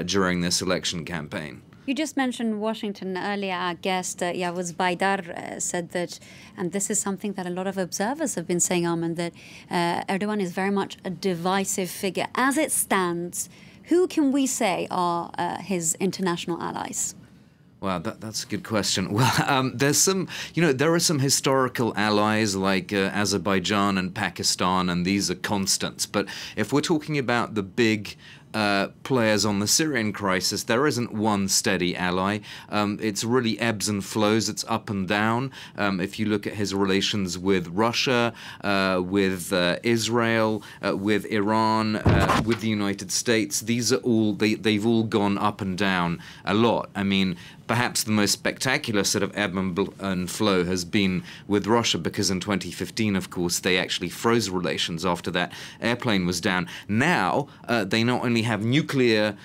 during this election campaign. You just mentioned Washington earlier. Our guest, Yavuz Baydar, said that, and this is something that a lot of observers have been saying, Armen, that Erdogan is very much a divisive figure. As it stands, who can we say are his international allies? Wow, that's a good question. Well, there's some, there are some historical allies like Azerbaijan and Pakistan, and these are constants. But if we're talking about the big players on the Syrian crisis, there isn't one steady ally. It's really ebbs and flows. It's up and down. If you look at his relations with Russia, with Israel, with Iran, with the United States, these are all, they've all gone up and down a lot. I mean, perhaps the most spectacular sort of ebb and flow has been with Russia, because in 2015, of course, they actually froze relations after that airplane was down. Now, they not only have nuclear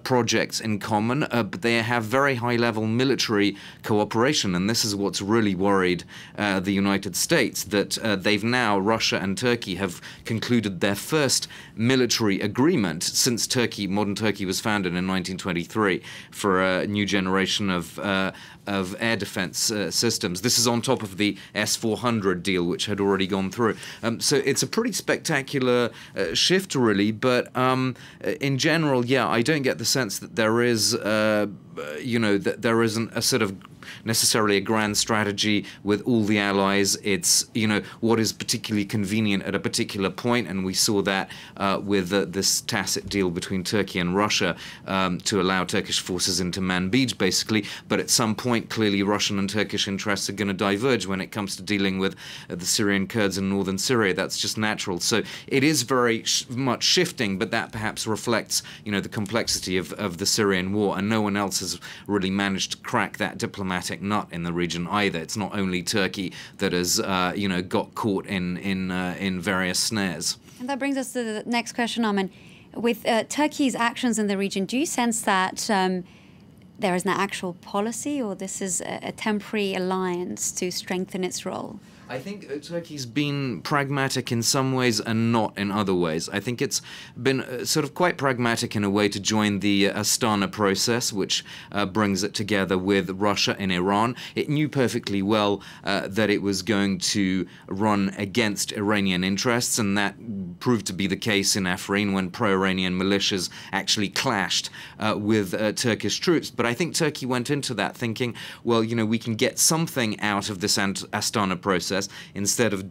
projects in common, but they have very high-level military cooperation, and this is what's really worried the United States, that they've now, Russia and Turkey, have concluded their first military agreement since modern Turkey was founded in 1923 for a new generation of air defense systems. This is on top of the S-400 deal, which had already gone through. So it's a pretty spectacular shift, really, but in general, yeah, I don't get the sense that there is, that there isn't a sort of necessarily a grand strategy with all the allies. It's, what is particularly convenient at a particular point, and we saw that with this tacit deal between Turkey and Russia to allow Turkish forces into Manbij, basically. But at some point, clearly, Russian and Turkish interests are going to diverge when it comes to dealing with the Syrian Kurds in northern Syria. That's just natural. So it is very much shifting, but that perhaps reflects, the complexity of the Syrian war, and no one else has really managed to crack that diplomatic nut in the region either. It's not only Turkey that has, got caught in various snares. And that brings us to the next question, Armin. With Turkey's actions in the region, do you sense that there is an actual policy, or this is a temporary alliance to strengthen its role? I think Turkey's been pragmatic in some ways and not in other ways. I think it's been sort of quite pragmatic in a way to join the Astana process, which brings it together with Russia and Iran. It knew perfectly well that it was going to run against Iranian interests, and that proved to be the case in Afrin when pro-Iranian militias actually clashed with Turkish troops. But I think Turkey went into that thinking, well, we can get something out of this Astana process instead of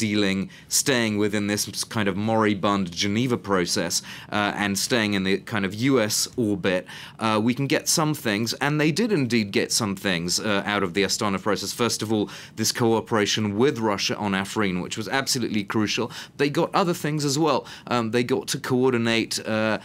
staying within this kind of moribund Geneva process and staying in the kind of US orbit. We can get some things, and they did indeed get some things out of the Astana process. First of all, this cooperation with Russia on Afrin, which was absolutely crucial. They got other things as well. They got to coordinate, the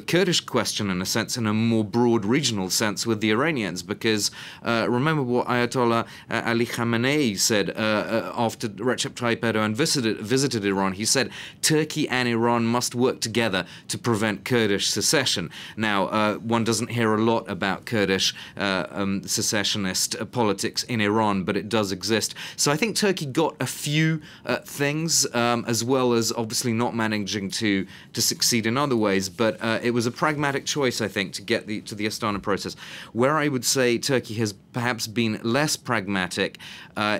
Kurdish question, in a sense, in a more broad regional sense with the Iranians, because remember what Ayatollah Ali Khamenei said after Recep Tayyip Erdogan visited Iran. He said Turkey and Iran must work together to prevent Kurdish secession. Now, one doesn't hear a lot about Kurdish secessionist politics in Iran, but it does exist. So I think Turkey got a few things, as well as obviously not managing to succeed in other ways. But it was a pragmatic choice, I think, to get to the Astana process. Where I would say Turkey has perhaps been less pragmatic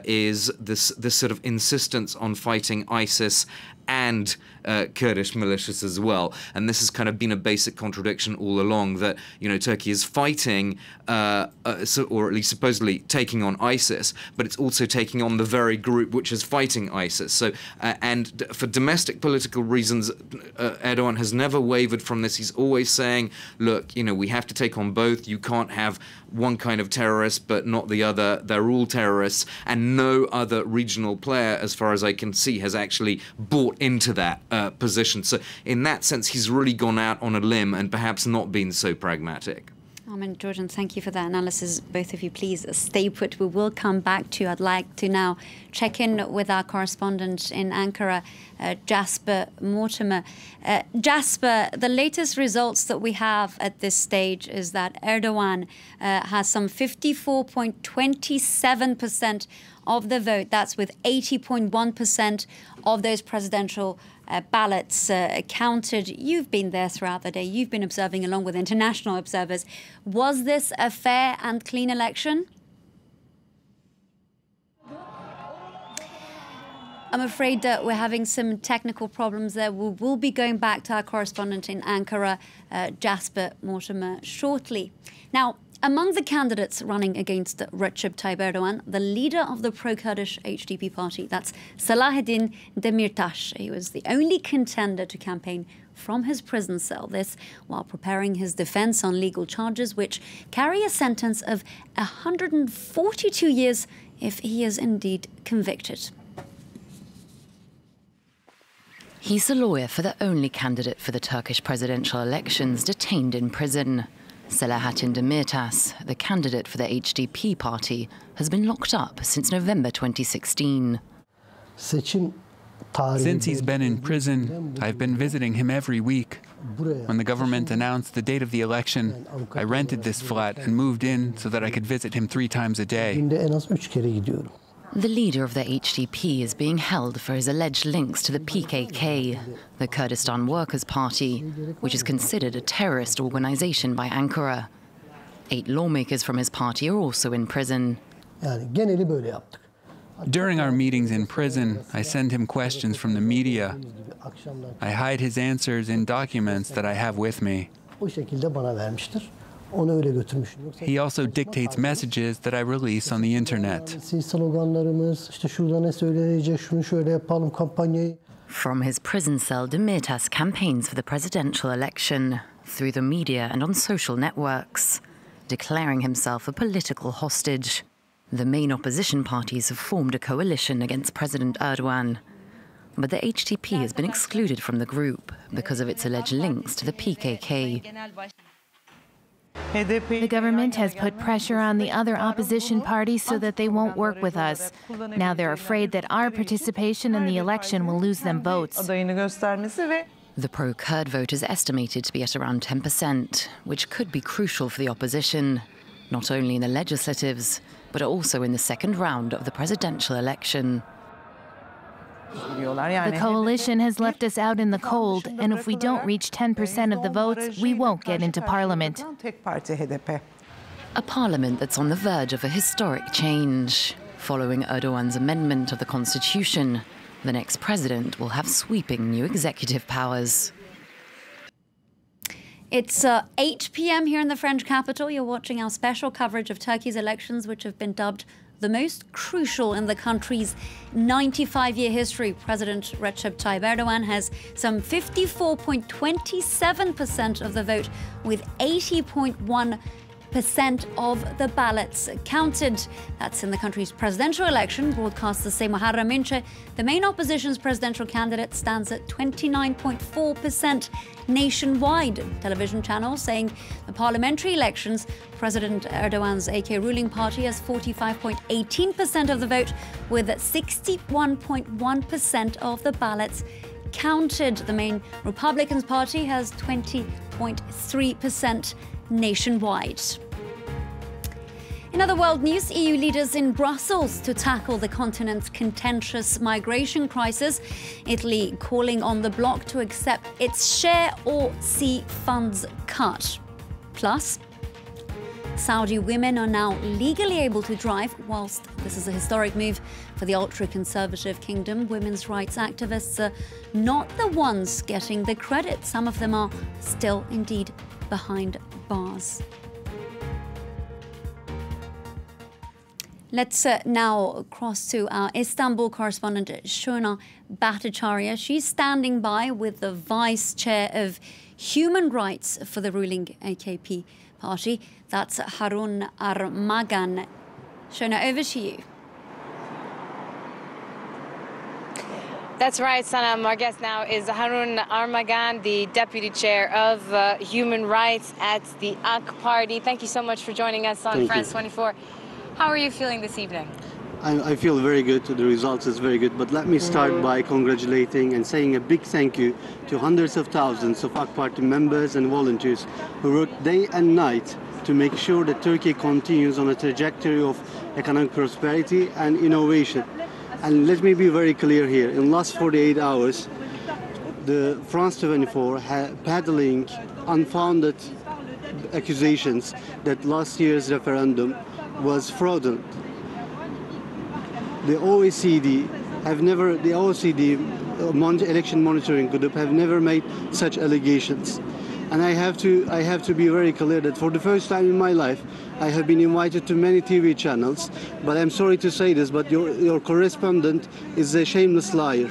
is this sort of insistence on fighting ISIS and Kurdish militias as well. And this has kind of been a basic contradiction all along, that, Turkey is fighting, or at least supposedly taking on ISIS, but it's also taking on the very group which is fighting ISIS. So, and for domestic political reasons, Erdogan has never wavered from this. He's always saying, look, we have to take on both. You can't have one kind of terrorist but not the other. They're all terrorists, and no other regional player, as far as I can see, has actually bought into that position. So in that sense, he's really gone out on a limb and perhaps not been so pragmatic. Armin, Georgian, thank you for that analysis. Both of you, please stay put. We will come back to you. I'd like to now check in with our correspondent in Ankara, Jasper Mortimer. Jasper, the latest results that we have at this stage is that Erdogan has some 54.27% of the vote. That's with 80.1% of those presidential ballots counted. You've been there throughout the day. You've been observing along with international observers. Was this a fair and clean election? I'm afraid that we're having some technical problems there. We will be going back to our correspondent in Ankara, Jasper Mortimer, shortly. Now, among the candidates running against Recep Tayyip Erdogan, the leader of the pro-Kurdish HDP party, that's Selahattin Demirtas. He was the only contender to campaign from his prison cell. This while preparing his defense on legal charges which carry a sentence of 142 years if he is indeed convicted. He's the lawyer for the only candidate for the Turkish presidential elections detained in prison. Selahattin Demirtas, the candidate for the HDP party, has been locked up since November 2016. Since he's been in prison, I've been visiting him every week. When the government announced the date of the election, I rented this flat and moved in so that I could visit him 3 times a day. The leader of the HDP is being held for his alleged links to the PKK, the Kurdistan Workers' Party, which is considered a terrorist organization by Ankara. 8 lawmakers from his party are also in prison. During our meetings in prison, I send him questions from the media. I hide his answers in documents that I have with me. He also dictates messages that I release on the internet. From his prison cell, Demirtas campaigns for the presidential election through the media and on social networks, declaring himself a political hostage. The main opposition parties have formed a coalition against President Erdogan. But the HDP has been excluded from the group because of its alleged links to the PKK. The government has put pressure on the other opposition parties so that they won't work with us. Now they're afraid that our participation in the election will lose them votes. The pro-Kurd vote is estimated to be at around 10%, which could be crucial for the opposition, not only in the legislatives, but also in the second round of the presidential election. The coalition has left us out in the cold, and if we don't reach 10% of the votes, we won't get into parliament. A parliament that's on the verge of a historic change. Following Erdogan's amendment of the constitution, the next president will have sweeping new executive powers. It's 8 p.m. here in the French capital. You're watching our special coverage of Turkey's elections, which have been dubbed the most crucial in the country's 95-year history. President Recep Tayyip Erdogan has some 54.27% of the vote, with 80.1% of the ballots counted. That's in the country's presidential election. Broadcasters say Muharram Ince, the main opposition's presidential candidate, stands at 29.4% nationwide. Television channels saying the parliamentary elections, President Erdogan's AK ruling party has 45.18% of the vote, with 61.1% of the ballots counted. The main Republican Party has 20.3% nationwide. In other world news, EU leaders in Brussels to tackle the continent's contentious migration crisis. Italy calling on the bloc to accept its share or see funds cut. Plus, Saudi women are now legally able to drive. Whilst this is a historic move for the ultra-conservative kingdom, women's rights activists are not the ones getting the credit. Some of them are still indeed behind bars. Let's now cross to our Istanbul correspondent, Shona Bhattacharya. She's standing by with the vice chair of human rights for the ruling AKP party. That's Harun Armagan. Shona, over to you. That's right, Sanam. Our guest now is Harun Armagan, the deputy chair of human rights at the AK party. Thank you so much for joining us on France 24. How are you feeling this evening? I feel very good. The results is very good. But let me start by congratulating and saying a big thank you to hundreds of thousands of AK party members and volunteers who work day and night to make sure that Turkey continues on a trajectory of economic prosperity and innovation. And let me be very clear here. In the last 48 hours, the France 24 peddling unfounded accusations that last year's referendum was fraudulent. The OECD the OECD, election monitoring group, have never made such allegations. And I have to be very clear that for the first time in my life, I have been invited to many TV channels, but I'm sorry to say this, but your correspondent is a shameless liar.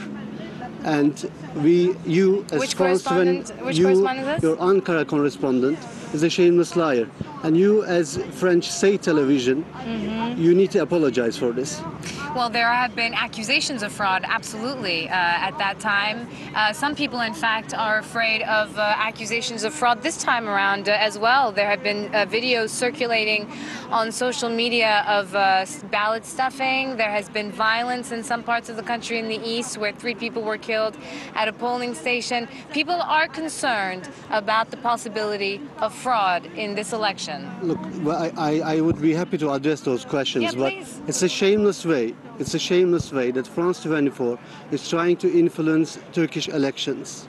And you as France 24, your Ankara correspondent is a shameless liar. And you as French state television, you need to apologize for this. Well, there have been accusations of fraud, absolutely, at that time. Some people, in fact, are afraid of accusations of fraud this time around as well. There have been videos circulating on social media of ballot stuffing. There has been violence in some parts of the country in the east where 3 people were killed at a polling station. People are concerned about the possibility of fraud in this election. Look, I would be happy to address those questions, but it's a shameless way. It's a shameless way that France 24 is trying to influence Turkish elections.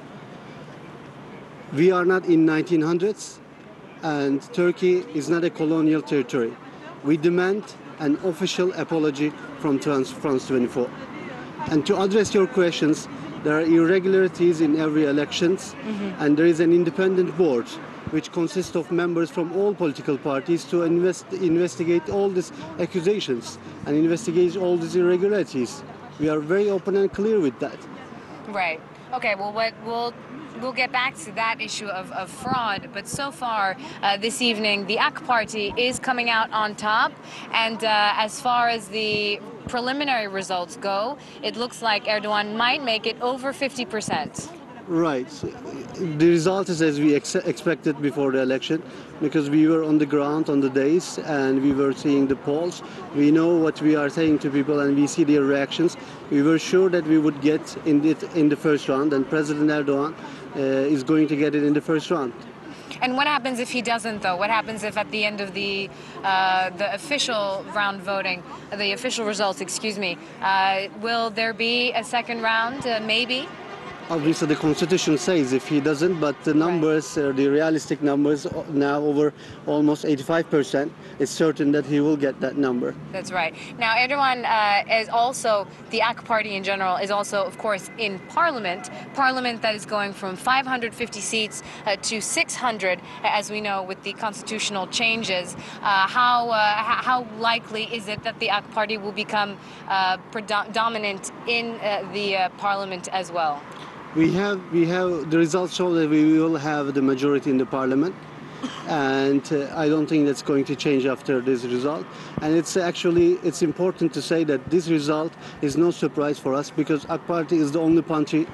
We are not in 1900s, and Turkey is not a colonial territory. We demand an official apology from France 24. And to address your questions, there are irregularities in every elections, and there is an independent board which consists of members from all political parties to investigate all these accusations and investigate all these irregularities. We are very open and clear with that. Right. Okay, well, we'll get back to that issue of fraud, but so far this evening, the AK Party is coming out on top, and as far as the preliminary results go, it looks like Erdogan might make it over 50%. Right. The result is as we expected before the election, because we were on the ground on the days and we were seeing the polls. We know what we are saying to people and we see their reactions. We were sure that we would get in the first round, and President Erdogan is going to get it in the first round. And what happens if he doesn't, though? What happens if at the end of the official round voting, the official results, excuse me, will there be a second round, maybe? Obviously, the Constitution says if he doesn't, but the numbers, the realistic numbers now over almost 85%, it's certain that he will get that number. That's right. Now, Erdogan is also, the AK Party in general, is also, of course, in parliament that is going from 550 seats to 600, as we know, with the constitutional changes. How likely is it that the AK Party will become dominant in the parliament as well? We have the results show that we will have the majority in the parliament, and I don't think that's going to change after this result. And it's important to say that this result is no surprise for us, because AK Party is the only party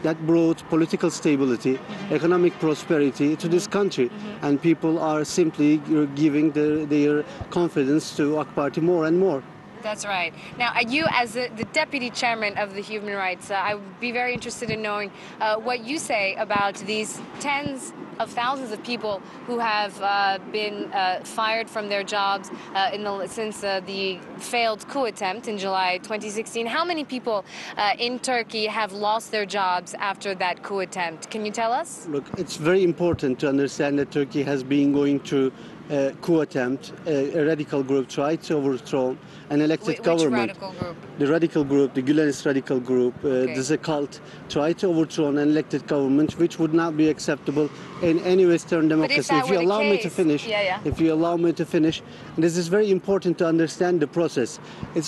that brought political stability, economic prosperity to this country, and people are simply giving their confidence to AK Party more and more. That's right. Now, you as the deputy chairman of the Human Rights, I would be very interested in knowing what you say about these tens of thousands of people who have been fired from their jobs since the failed coup attempt in July 2016. How many people in Turkey have lost their jobs after that coup attempt? Can you tell us? Look, it's very important to understand that Turkey has been going through a coup attempt. A radical group tried to overthrow an elected government. Which radical group? The radical group, the Gülenist radical group, this is a cult, tried to overthrow an elected government, which would not be acceptable in any Western democracy. If you allow me to finish, this is very important to understand the process.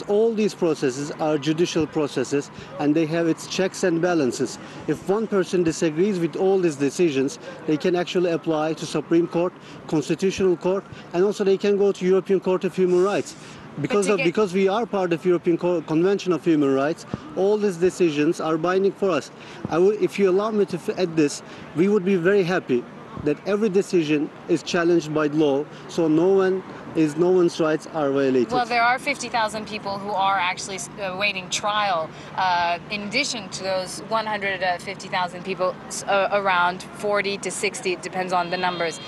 All these processes are judicial processes, and they have its checks and balances. If one person disagrees with all these decisions, they can actually apply to Supreme Court, Constitutional Court, and also they can go to European Court of Human Rights. Because we are part of European Convention of Human Rights, all these decisions are binding for us. If you allow me to add this, we would be very happy that every decision is challenged by law, so no one's rights are violated. Well, there are 50,000 people who are actually awaiting trial, in addition to those 150,000 people, around 40 to 60, it depends on the numbers,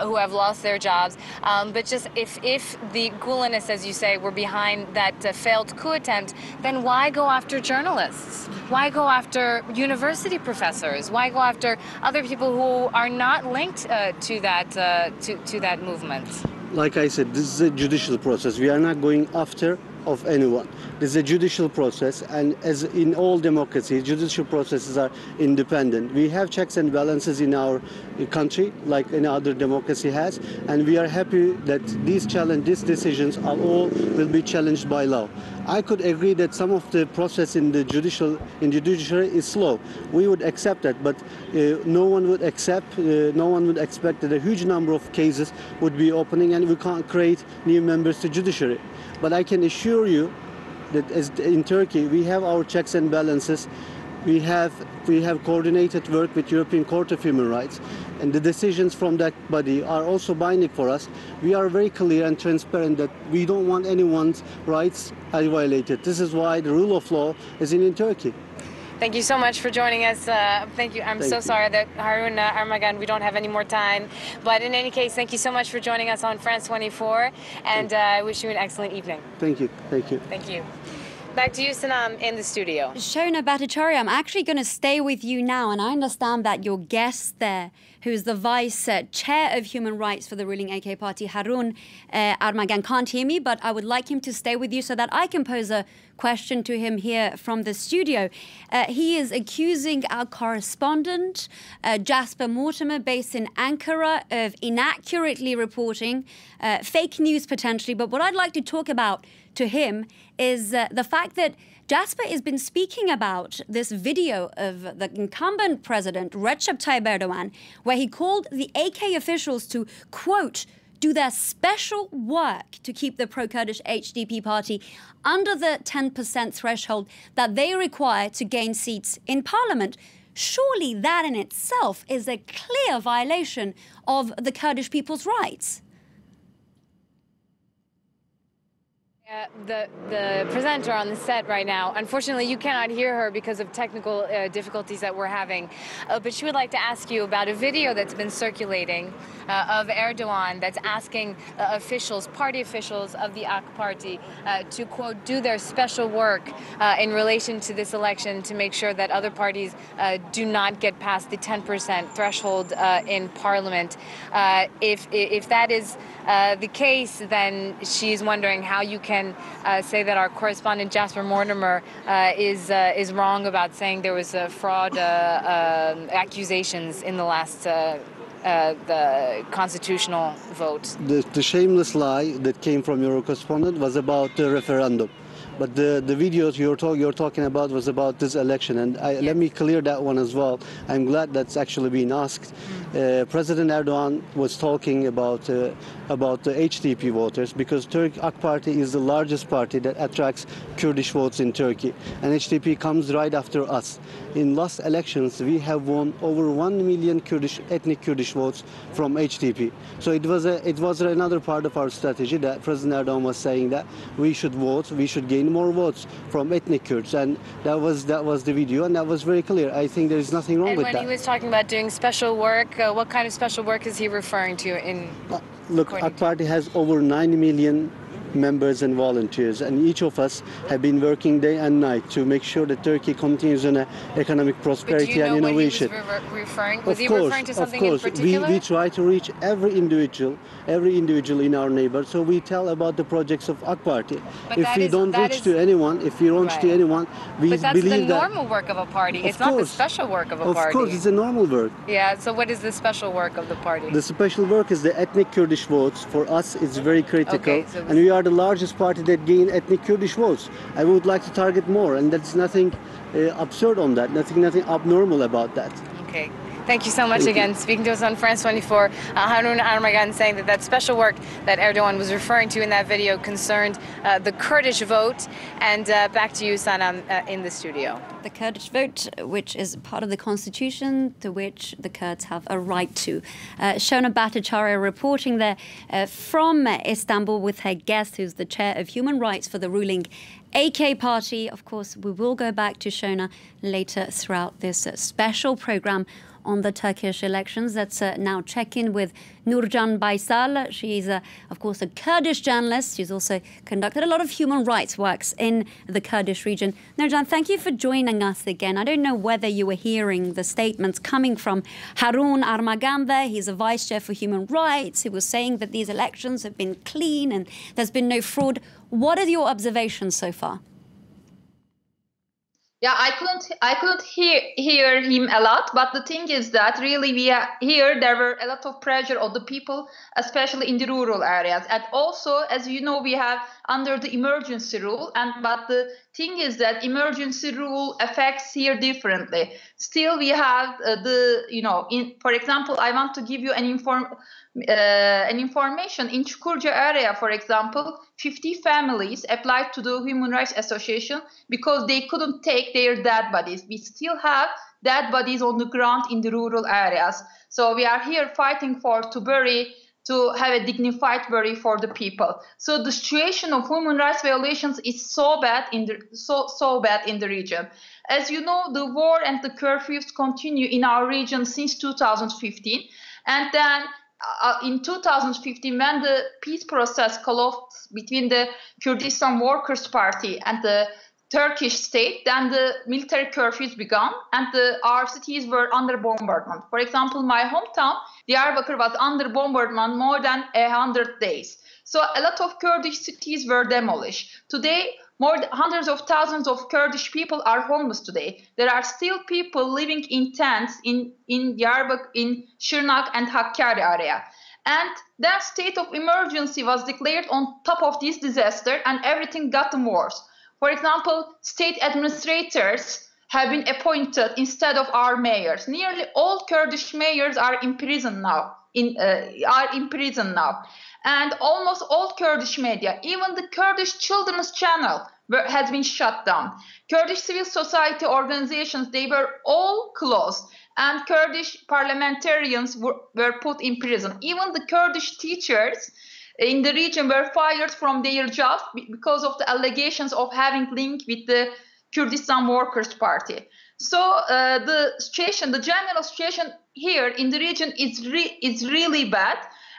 who have lost their jobs. But just if the Gülenists, as you say, were behind that failed coup attempt, then why go after journalists? Why go after university professors? Why go after other people who are not linked to that movement? Like I said, this is a judicial process. We are not going after anyone. There's a judicial process, and as in all democracies, judicial processes are independent. We have checks and balances in our country, like any other democracy has, and we are happy that these decisions are all will be challenged by law. I could agree that some of the process in the judiciary is slow. We would accept that, but no one would expect that a huge number of cases would be opening, and we can't create new members to judiciary. But I can assure you that as in Turkey, we have our checks and balances. We have coordinated work with European Court of Human Rights, and the decisions from that body are also binding for us. We are very clear and transparent that we don't want anyone's rights violated. This is why the rule of law is in Turkey. Thank you so much for joining us. Thank you. I'm so sorry that Harun Armagan, we don't have any more time. But in any case, thank you so much for joining us on France 24, and I wish you an excellent evening. Thank you. Thank you. Thank you. Back to you, Sanam, in the studio. Shona Bhattacharya, I'm actually going to stay with you now, and I understand that your guest there, who's the vice chair of human rights for the ruling AK party, Harun Armagan, can't hear me, but I would like him to stay with you so that I can pose a question to him here from the studio. He is accusing our correspondent, Jasper Mortimer, based in Ankara, of inaccurately reporting fake news potentially. But what I'd like to talk about to him is the fact that Jasper has been speaking about this video of the incumbent president, Recep Tayyip Erdogan, where he called the AK officials to, quote, do their special work to keep the pro-Kurdish HDP party under the 10% threshold that they require to gain seats in parliament. Surely that in itself is a clear violation of the Kurdish people's rights. The presenter on the set right now, unfortunately you cannot hear her because of technical difficulties that we're having, but she would like to ask you about a video that's been circulating of Erdogan that's asking officials, party officials of the AK party to, quote, do their special work in relation to this election to make sure that other parties do not get past the 10% threshold in parliament. If that is the case, then she's wondering how you can say that our correspondent Jasper Mortimer is wrong about saying there was fraud accusations in the last the constitutional vote. The shameless lie that came from your correspondent was about the referendum. But the videos you're talking about was about this election, and let me clear that one as well. I'm glad that's actually been asked. President Erdogan was talking about the HDP voters because Turkey AK Party is the largest party that attracts Kurdish votes in Turkey, and HDP comes right after us. In last elections, we have won over 1 million ethnic Kurdish votes from HDP. So it was another part of our strategy that President Erdogan was saying that we should vote, we should gain more votes from ethnic Kurds, and that was the video, and that was very clear. I think there is nothing wrong with that. And when he was talking about doing special work, what kind of special work is he referring to? Look, AK Party has over 9 million members and volunteers, and each of us have been working day and night to make sure that Turkey continues in economic prosperity and innovation. Was he referring to something in particular? We try to reach every individual in our neighborhood, so we tell about the projects of AK Party. If we don't reach to anyone, we believe that... But that's the normal work of a party. It's not the special work of a party. Of course, it's the normal work. Yeah, so what is the special work of the party? The special work is the ethnic Kurdish votes. For us, it's very critical, okay, so and we are the largest party that gain ethnic Kurdish votes. I would like to target more, and that's nothing absurd on that, nothing abnormal about that. Okay. Thank you so much again. Speaking to us on France 24, Harun Armagan saying that special work that Erdogan was referring to in that video concerned the Kurdish vote. And back to you, Sanam, in the studio. The Kurdish vote, which is part of the constitution to which the Kurds have a right to. Shona Bhattacharya reporting there from Istanbul with her guest, who's the chair of human rights for the ruling AK party. Of course, we will go back to Shona later throughout this special program on the Turkish elections. Let's now check in with Nurcan Baysal. She's, of course, a Kurdish journalist. She's also conducted a lot of human rights works in the Kurdish region. Nurcan, thank you for joining us again. I don't know whether you were hearing the statements coming from Harun Armagan there. He's a vice chair for human rights. He was saying that these elections have been clean and there's been no fraud. What are your observations so far? Yeah, I couldn't hear him a lot, but the thing is that really here there were a lot of pressure on the people, especially in the rural areas, and also, as you know, we have under the emergency rule, but the thing is that emergency rule affects here differently. Still, we have for example, I want to give you an information in Çukurca area, for example, 50 families applied to the Human Rights Association because they couldn't take their dead bodies. We still have dead bodies on the ground in the rural areas. So we are here fighting to have a dignified bury for the people. So the situation of human rights violations is so bad in the region. As you know, the war and the curfews continue in our region since 2015, and then in 2015, when the peace process collapsed between the Kurdistan Workers' Party and the Turkish state, then the military curfews began and our cities were under bombardment. For example, my hometown, Diyarbakır, was under bombardment more than 100 days. So a lot of Kurdish cities were demolished. Today, hundreds of thousands of Kurdish people are homeless today. There are still people living in tents in Diyarbakır, in Şırnak and Hakkari area. And that state of emergency was declared on top of this disaster, and everything got worse. For example, state administrators have been appointed instead of our mayors. Nearly all Kurdish mayors are in prison now. And almost all Kurdish media, even the Kurdish Children's Channel, has been shut down. Kurdish civil society organizations, they were all closed, and Kurdish parliamentarians were put in prison. Even the Kurdish teachers in the region were fired from their jobs because of the allegations of having link with the Kurdistan Workers' Party. So the general situation here in the region is really bad.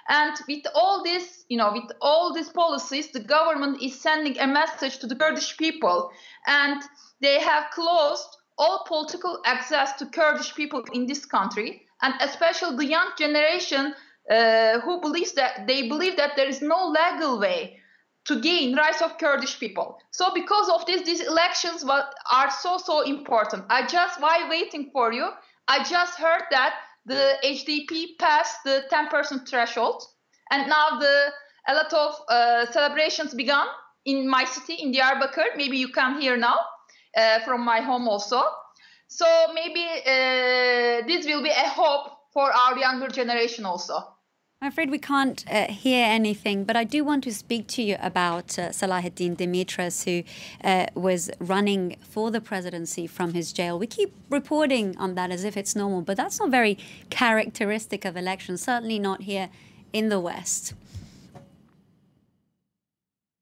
And with all this, with all these policies, the government is sending a message to the Kurdish people, and they have closed all political access to Kurdish people in this country, and especially the young generation who believe that there is no legal way to gain rights of Kurdish people. So because of this, these elections are so important. While waiting for you, I just heard that the HDP passed the 10% threshold, and now a lot of celebrations began in my city, in Diyarbakır. Maybe you can hear now from my home also. So maybe this will be a hope for our younger generation also. I'm afraid we can't hear anything, but I do want to speak to you about Selahattin Demirtas, who was running for the presidency from his jail. We keep reporting on that as if it's normal, but that's not very characteristic of elections, certainly not here in the West.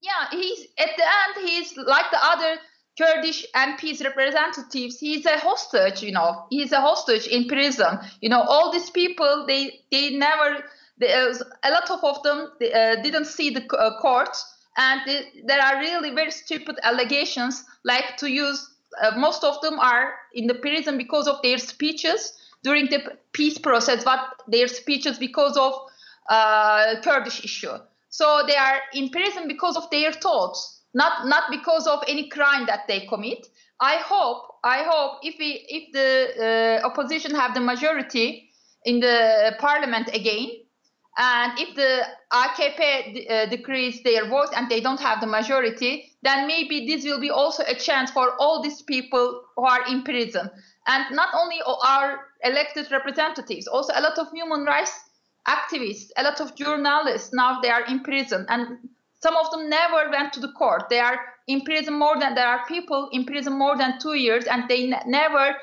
Yeah, at the end, he's like the other Kurdish MPs representatives. He's a hostage, He's a hostage in prison. All these people, they never... a lot of them didn't see the court, and there are really very stupid allegations, like to use, most of them are in the prison because of their speeches during the peace process, but their speeches because of Kurdish issue. So they are in prison because of their thoughts, not because of any crime that they commit. I hope if the opposition have the majority in the parliament again, and if the AKP decrease their vote and they don't have the majority, then maybe this will be also a chance for all these people who are in prison. And not only our elected representatives, also a lot of human rights activists, a lot of journalists, now they are in prison. And some of them never went to the court. They are in prison there are people in prison more than 2 years, and they never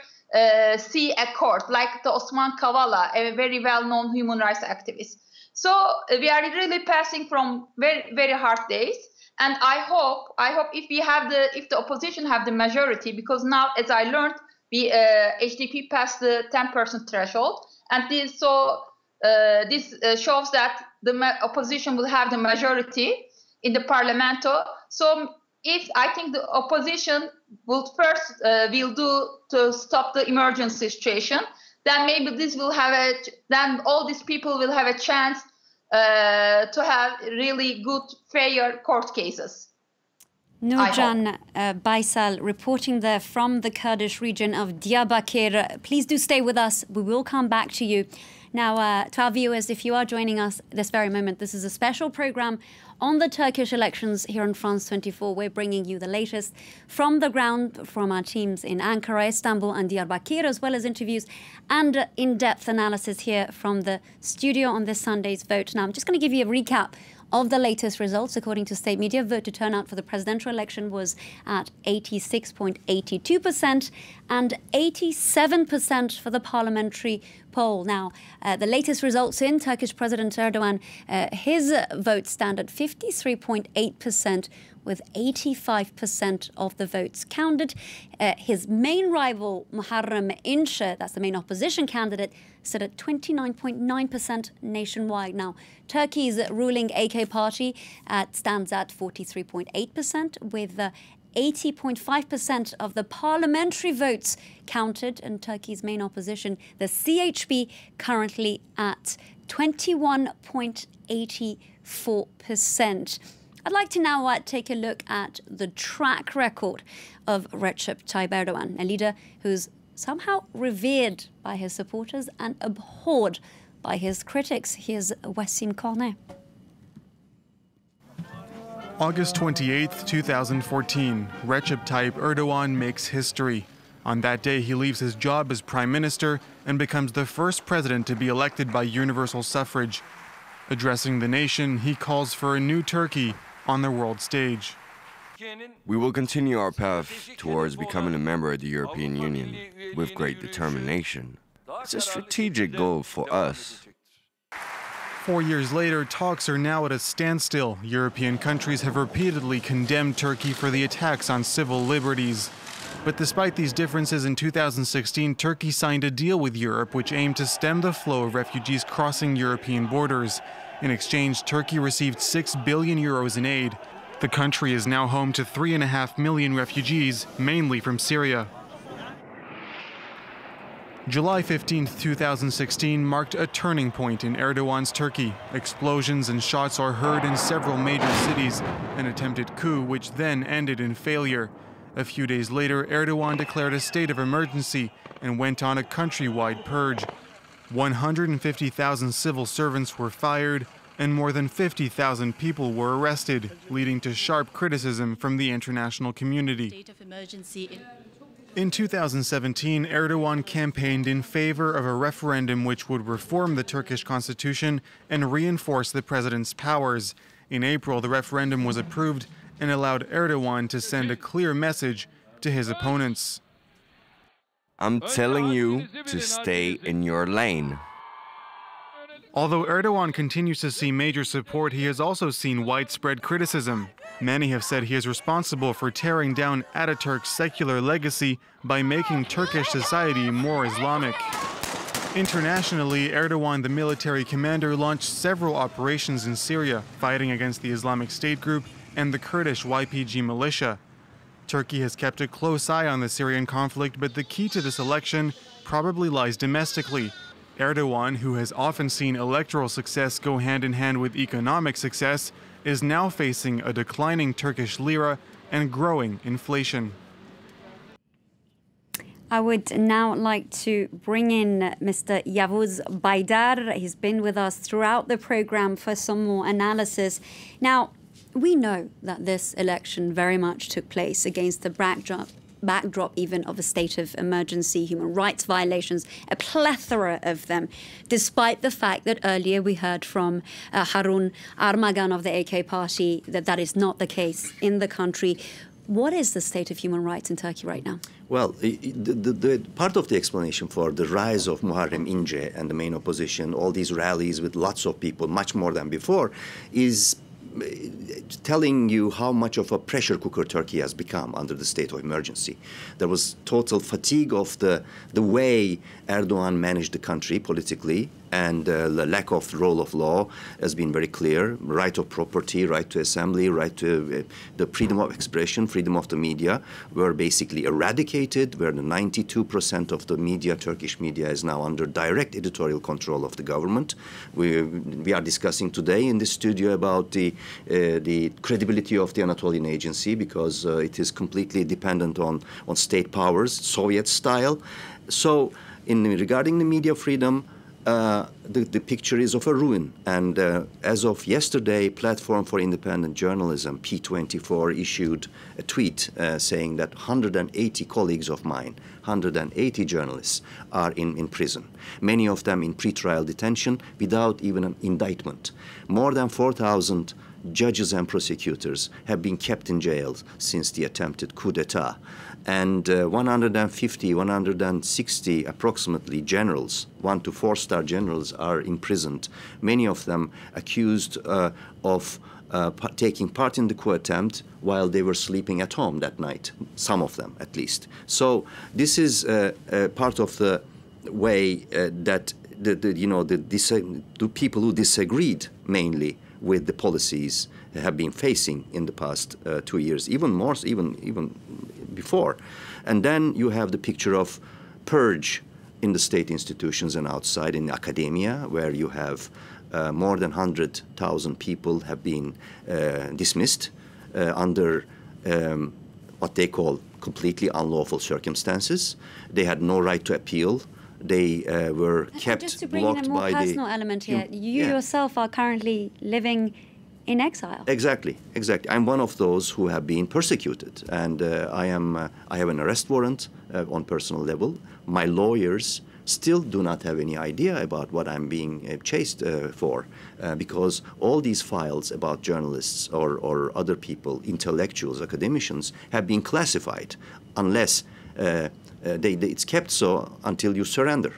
see a court, like the Osman Kavala, a very well-known human rights activist. So we are really passing from very, very hard days, and I hope if the opposition have the majority, because now, as I learned, the HDP passed the 10% threshold, and this shows that the opposition will have the majority in the Parlamento. So I think the opposition will first will do to stop the emergency situation, then maybe then all these people will have a chance to have really good, fair court cases. Nurcan Baysal reporting there from the Kurdish region of Diyarbakir. Please do stay with us. We will come back to you. Now, to our viewers, if you are joining us this very moment, this is a special program on the Turkish elections here on France 24. We're bringing you the latest from the ground from our teams in Ankara, Istanbul and Diyarbakir, as well as interviews and in-depth analysis here from the studio on this Sunday's vote. Now, I'm just going to give you a recap of the latest results. According to state media, voter turnout for the presidential election was at 86.82% and 87% for the parliamentary poll. Now, the latest results in Turkish President Erdogan, his votes stand at 53.8%, with 85% of the votes counted. His main rival, Muharram Ince, that's the main opposition candidate, stood at 29.9% nationwide. Now, Turkey's ruling AK party stands at 43.8%, with 80.5% of the parliamentary votes counted, and Turkey's main opposition, the CHP, currently at 21.84%. I'd like to now take a look at the track record of Recep Tayyip Erdogan, a leader who's somehow revered by his supporters and abhorred by his critics. Here's Wasim Cornet. August 28, 2014, Recep Tayyip Erdogan makes history. On that day, he leaves his job as prime minister and becomes the first president to be elected by universal suffrage. Addressing the nation, he calls for a new Turkey on the world stage. We will continue our path towards becoming a member of the European Union with great determination. It's a strategic goal for us. 4 years later, talks are now at a standstill. European countries have repeatedly condemned Turkey for the attacks on civil liberties. But despite these differences, in 2016, Turkey signed a deal with Europe which aimed to stem the flow of refugees crossing European borders. In exchange, Turkey received 6 billion euros in aid. The country is now home to 3.5 million refugees, mainly from Syria. July 15, 2016 marked a turning point in Erdogan's Turkey. Explosions and shots are heard in several major cities, an attempted coup which then ended in failure. A few days later, Erdogan declared a state of emergency and went on a countrywide purge. 150,000 civil servants were fired, and more than 50,000 people were arrested, leading to sharp criticism from the international community. In 2017, Erdogan campaigned in favor of a referendum which would reform the Turkish constitution and reinforce the president's powers. In April, the referendum was approved and allowed Erdogan to send a clear message to his opponents. I'm telling you to stay in your lane. Although Erdogan continues to see major support, he has also seen widespread criticism. Many have said he is responsible for tearing down Ataturk's secular legacy by making Turkish society more Islamic. Internationally, Erdogan, the military commander, launched several operations in Syria, fighting against the Islamic State group and the Kurdish YPG militia. Turkey has kept a close eye on the Syrian conflict, but the key to this election probably lies domestically. Erdogan, who has often seen electoral success go hand in hand with economic success, is now facing a declining Turkish lira and growing inflation. I would now like to bring in Mr. Yavuz Baydar. He's been with us throughout the program for some more analysis. Now, we know that this election very much took place against the backdrop even of a state of emergency, human rights violations, a plethora of them, despite the fact that earlier we heard from Harun Armagan of the AK party that that is not the case in the country. What is the state of human rights in Turkey right now? Well, the part of the explanation for the rise of Muharram Ince and the main opposition, all these rallies with lots of people, much more than before, is telling you how much of a pressure cooker Turkey has become under the state of emergency. There was total fatigue of the way Erdogan managed the country politically, And the lack of role of law has been very clear. Right of property, right to assembly, right to the freedom of expression, freedom of the media were basically eradicated, where the 92% of the media, Turkish media, is now under direct editorial control of the government. We are discussing today in this studio about the credibility of the Anatolian Agency, because it is completely dependent on state powers, Soviet style. So regarding the media freedom, the picture is of a ruin. And as of yesterday, Platform for Independent Journalism, P24, issued a tweet saying that 180 colleagues of mine, 180 journalists, are in prison. Many of them in pretrial detention without even an indictment. More than 4,000 judges and prosecutors have been kept in jail since the attempted coup d'etat. And 150, 160 approximately generals, 1 to 4-star generals, are imprisoned, many of them accused of taking part in the coup attempt while they were sleeping at home that night, some of them at least. So this is part of the way that the people who disagreed mainly with the policies have been facing in the past 2 years, even more, even before. And then you have the picture of purge in the state institutions and outside in academia, where you have more than 100,000 people have been dismissed under what they call completely unlawful circumstances. They had no right to appeal. They were kept just to bring blocked in a more by personal element here, you yourself are currently living in exile. Exactly. I'm one of those who have been persecuted, and I have an arrest warrant on personal level. My lawyers still do not have any idea about what I'm being chased for, because all these files about journalists or other people, intellectuals, academicians, have been classified unless it's kept so until you surrender,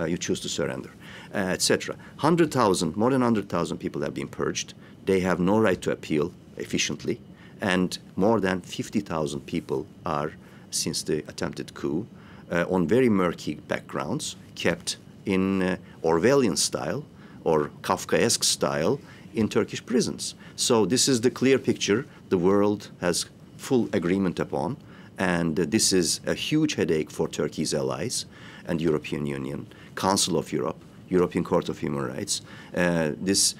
you choose to surrender, etc. 100,000, more than 100,000 people have been purged. They have no right to appeal efficiently, and more than 50,000 people are, since the attempted coup, on very murky backgrounds, kept in Orwellian style or Kafkaesque style in Turkish prisons. So this is the clear picture the world has full agreement upon, and this is a huge headache for Turkey's allies and European Union, Council of Europe, European Court of Human Rights. This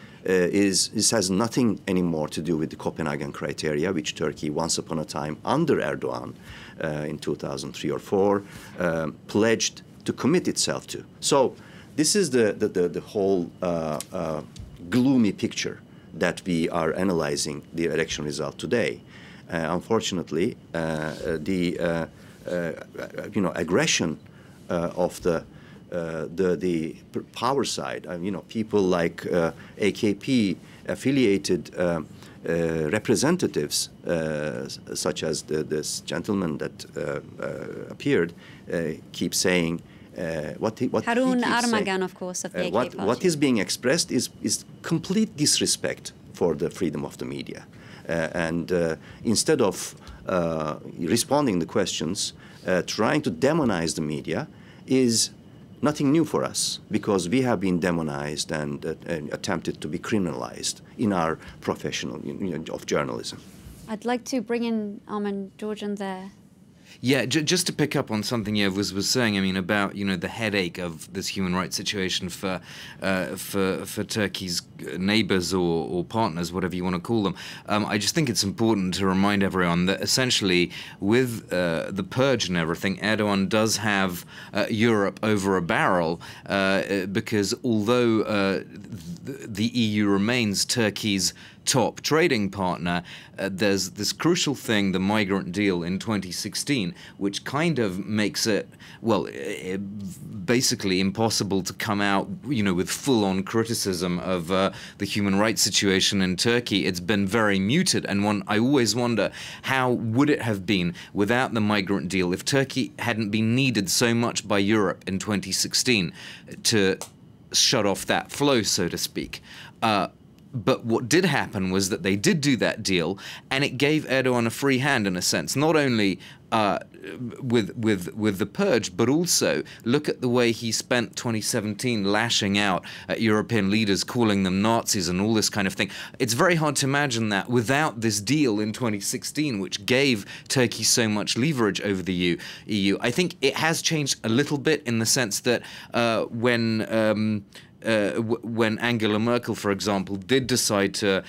has nothing anymore to do with the Copenhagen criteria, which Turkey once upon a time under Erdogan in 2003 or 4 pledged to commit itself to. So this is the whole gloomy picture that we are analyzing the election result today. Unfortunately, the aggression of the power side, people like AKP affiliated representatives, such as this gentleman that appeared, keep saying what Harun he keeps Armagan, saying, of course, of the AK party. what is being expressed is complete disrespect for the freedom of the media. And instead of responding to questions, trying to demonize the media is nothing new for us, because we have been demonized and attempted to be criminalized in our professional of journalism. I'd like to bring in Armin Georgian there. Yeah, just to pick up on something Yev was saying, I mean, about the headache of this human rights situation for Turkey's neighbours or partners, whatever you want to call them. I just think it's important to remind everyone that essentially, with the purge and everything, Erdogan does have Europe over a barrel, because although the EU remains Turkey's top trading partner, there's this crucial thing, the migrant deal in 2016, which kind of makes it, well, basically impossible to come out, with full-on criticism of the human rights situation in Turkey. It's been very muted, and I always wonder, how would it have been without the migrant deal if Turkey hadn't been needed so much by Europe in 2016 to shut off that flow, so to speak? But what did happen was that they did do that deal, and it gave Erdogan a free hand in a sense, not only with the purge, but also look at the way he spent 2017 lashing out at European leaders, calling them Nazis and all this kind of thing. It's very hard to imagine that without this deal in 2016, which gave Turkey so much leverage over the EU. I think it has changed a little bit in the sense that when Angela Merkel, for example, did decide to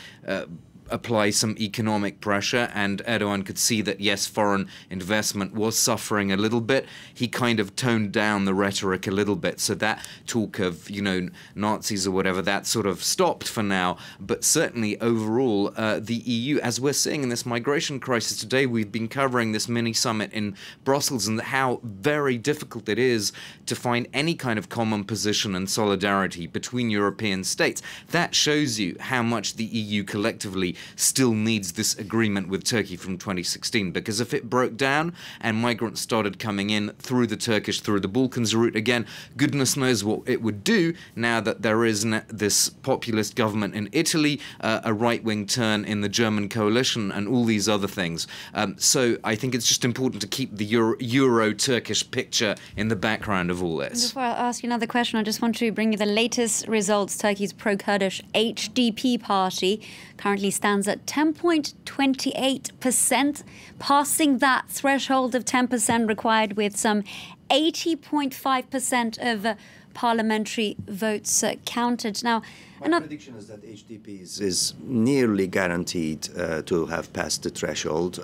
apply some economic pressure, and Erdogan could see that, yes, foreign investment was suffering a little bit, he kind of toned down the rhetoric a little bit. So that talk of, you know, Nazis or whatever, that sort of stopped for now. But certainly overall, the EU, as we're seeing in this migration crisis today, we've been covering this mini-summit in Brussels and how very difficult it is to find any kind of common position and solidarity between European states. That shows you how much the EU collectively still needs this agreement with Turkey from 2016, because if it broke down and migrants started coming in through the Balkans route again, goodness knows what it would do now that there is this populist government in Italy, a right-wing turn in the German coalition, and all these other things. So I think it's just important to keep the Euro-Turkish picture in the background of all this. Before I ask you another question, I just want to bring you the latest results. Turkey's pro-Kurdish HDP party currently stands at 10.28%, passing that threshold of 10% required with some 80.5% of parliamentary votes counted. Now, my prediction is that HDP is nearly guaranteed to have passed the threshold.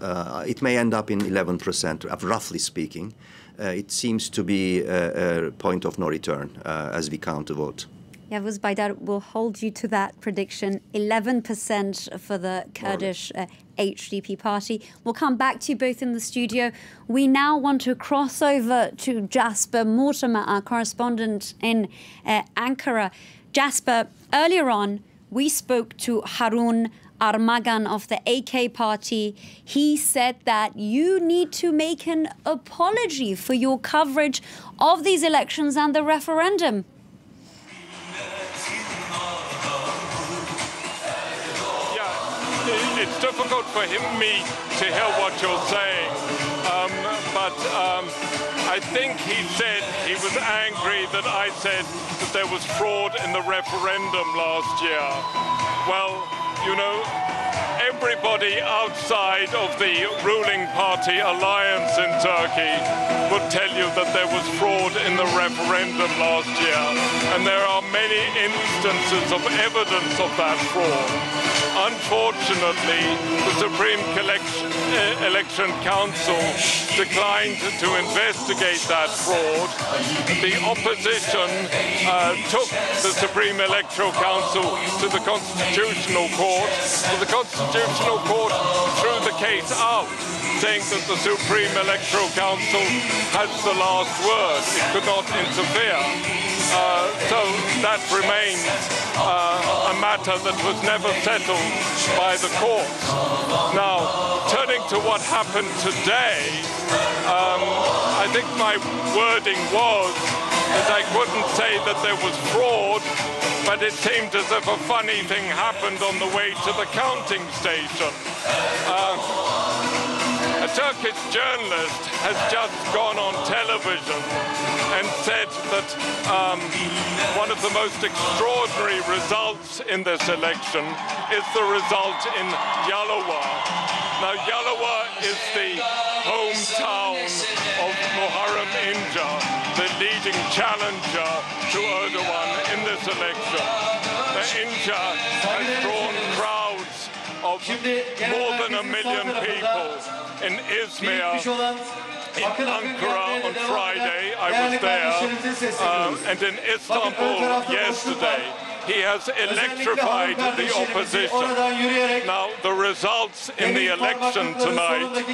It may end up in 11%, roughly speaking. It seems to be a point of no return as we count the vote. Yavuz Baydar will hold you to that prediction, 11% for the Kurdish HDP party. We'll come back to you both in the studio. We now want to cross over to Jasper Mortimer, our correspondent in Ankara. Jasper, earlier on, we spoke to Harun Armagan of the AK party. He said that you need to make an apology for your coverage of these elections and the referendum. It's difficult for me to hear what you're saying, but I think he said he was angry that I said that there was fraud in the referendum last year. Well, you know, everybody outside of the ruling party alliance in Turkey would tell you that there was fraud in the referendum last year, and there are many instances of evidence of that fraud. Unfortunately, the Supreme Election Council declined to investigate that fraud. The opposition took the Supreme Electoral Council to the Constitutional Court. The Constitutional Court threw the case out, saying that the Supreme Electoral Council has the last word. It could not interfere. So that remains a matter that was never settled by the courts. Now, turning to what happened today, I think my wording was that I couldn't say that there was fraud, but it seemed as if a funny thing happened on the way to the counting station. A Turkish journalist has just gone on television and said that one of the most extraordinary results in this election is the result in Yalova. Now, Yalova is the hometown of Muharram Ince, the leading challenger to Erdogan in this election. The Ince has drawn crowds of more than 1 million people in Izmir, in Ankara on Friday. I was there, and in Istanbul yesterday. He has electrified the opposition. Now, the results in the election tonight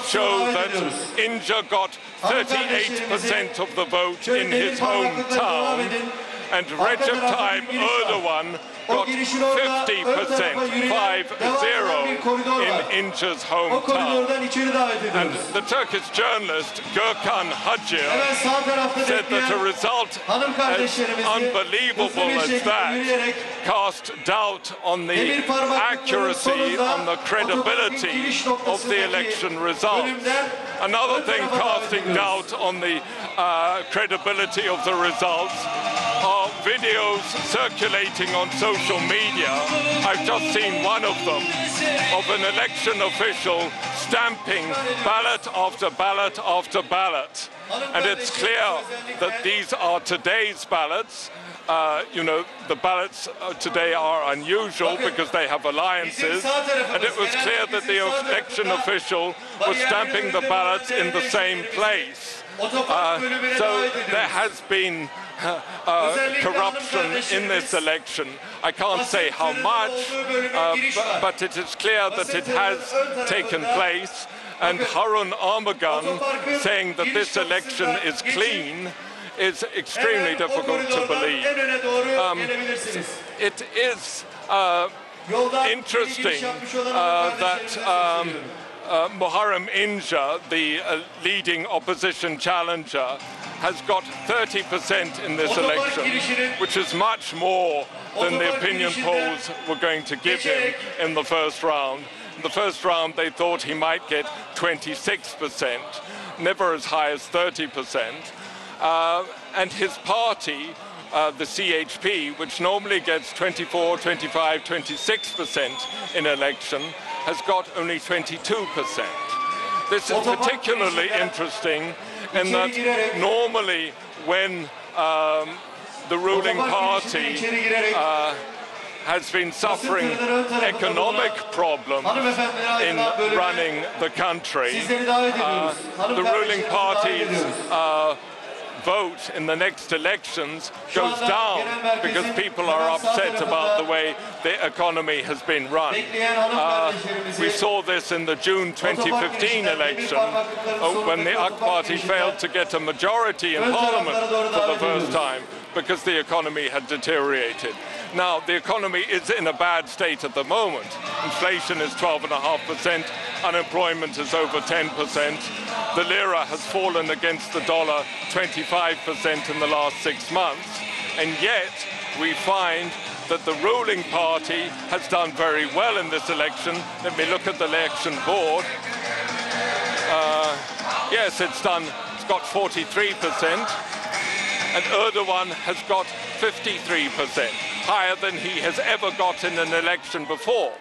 show that Ince got 38% of the vote in his hometown, and Recep Tayyip Erdogan got 50%, 5-0, in Ince's hometown. And the Turkish journalist Gökhan Hacı said that a result as unbelievable as that cast doubt on the accuracy, on the credibility of the election results. Another thing casting doubt on the credibility of the results are videos circulating on social media. I've just seen one of them, of an election official stamping ballot after ballot after ballot. And it's clear that these are today's ballots. You know, the ballots today are unusual because they have alliances, and it was clear that the election official was stamping the ballots in the same place. So there has been corruption in this election. I can't say how much, but it is clear that it has taken place. And Harun Armagan saying that this election is clean is extremely difficult to believe. It is interesting that Muharram Ince, the leading opposition challenger, has got 30% in this election, which is much more than the opinion polls were going to give him in the first round. In the first round, they thought he might get 26%, never as high as 30%. And his party, the CHP, which normally gets 24, 25, 26% in election, has got only 22%. This is particularly interesting in that normally when the ruling party has been suffering economic problems in running the country, the ruling party's vote in the next elections goes down because people are upset about the way the economy has been run. We saw this in the June 2015 election when the AK Party failed to get a majority in parliament for the first time because the economy had deteriorated. Now, the economy is in a bad state at the moment. Inflation is 12.5%, unemployment is over 10%. The lira has fallen against the dollar 25% in the last 6 months. And yet, we find that the ruling party has done very well in this election. Let me look at the election board. Yes, it's got 43%. And Erdogan has got 53%, higher than he has ever got in an election before.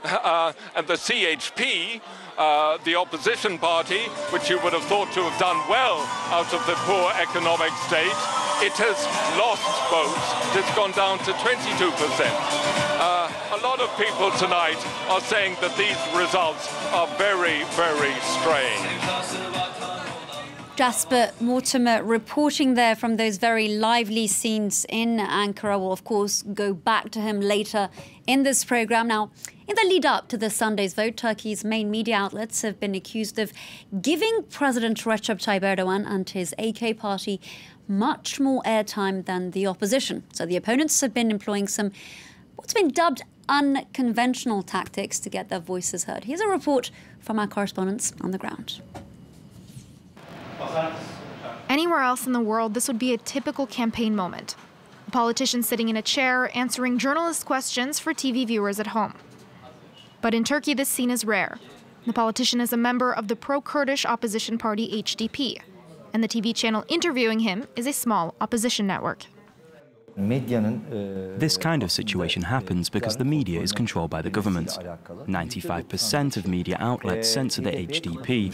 And the CHP, the opposition party, which you would have thought to have done well out of the poor economic state, it has lost votes. It's gone down to 22%. A lot of people tonight are saying that these results are very, very strange. Jasper Mortimer reporting there from those very lively scenes in Ankara. We'll, of course, go back to him later in this programme. Now, in the lead up to this Sunday's vote, Turkey's main media outlets have been accused of giving President Recep Tayyip Erdogan and his AK party much more airtime than the opposition. So the opponents have been employing some what's been dubbed unconventional tactics to get their voices heard. Here's a report from our correspondents on the ground. Anywhere else in the world, this would be a typical campaign moment. A politician sitting in a chair answering journalist questions for TV viewers at home. But in Turkey, this scene is rare. The politician is a member of the pro-Kurdish opposition party HDP, and the TV channel interviewing him is a small opposition network. This kind of situation happens because the media is controlled by the government. 95% of media outlets censor the HDP.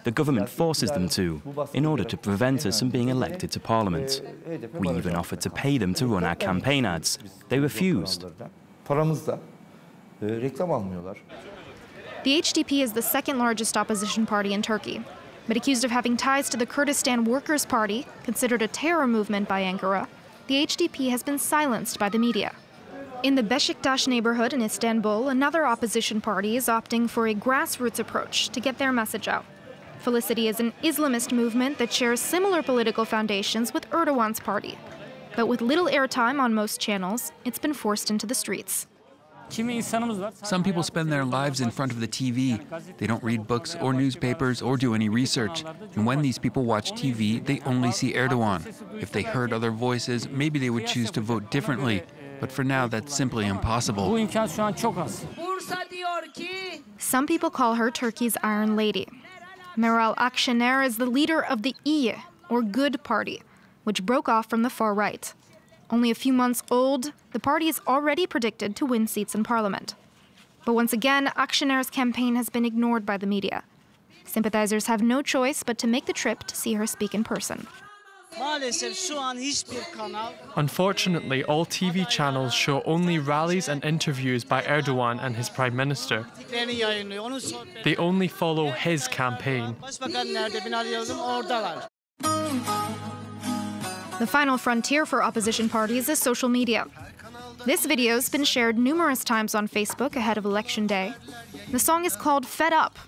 The government forces them to, in order to prevent us from being elected to parliament. We even offered to pay them to run our campaign ads. They refused. The HDP is the second largest opposition party in Turkey, but accused of having ties to the Kurdistan Workers' Party, considered a terror movement by Ankara, the HDP has been silenced by the media. In the Beşiktaş neighborhood in Istanbul, another opposition party is opting for a grassroots approach to get their message out. Felicity is an Islamist movement that shares similar political foundations with Erdogan's party. But with little airtime on most channels, it's been forced into the streets. Some people spend their lives in front of the TV. They don't read books or newspapers or do any research. And when these people watch TV, they only see Erdogan. If they heard other voices, maybe they would choose to vote differently. But for now, that's simply impossible. Some people call her Turkey's Iron Lady. Meral Akşener is the leader of the İyi, or Good Party, which broke off from the far right. Only a few months old, the party is already predicted to win seats in parliament. But once again, Akşener's campaign has been ignored by the media. Sympathizers have no choice but to make the trip to see her speak in person. Unfortunately, all TV channels show only rallies and interviews by Erdogan and his prime minister. They only follow his campaign. The final frontier for opposition parties is social media. This video's been shared numerous times on Facebook ahead of Election Day. The song is called Fed Up,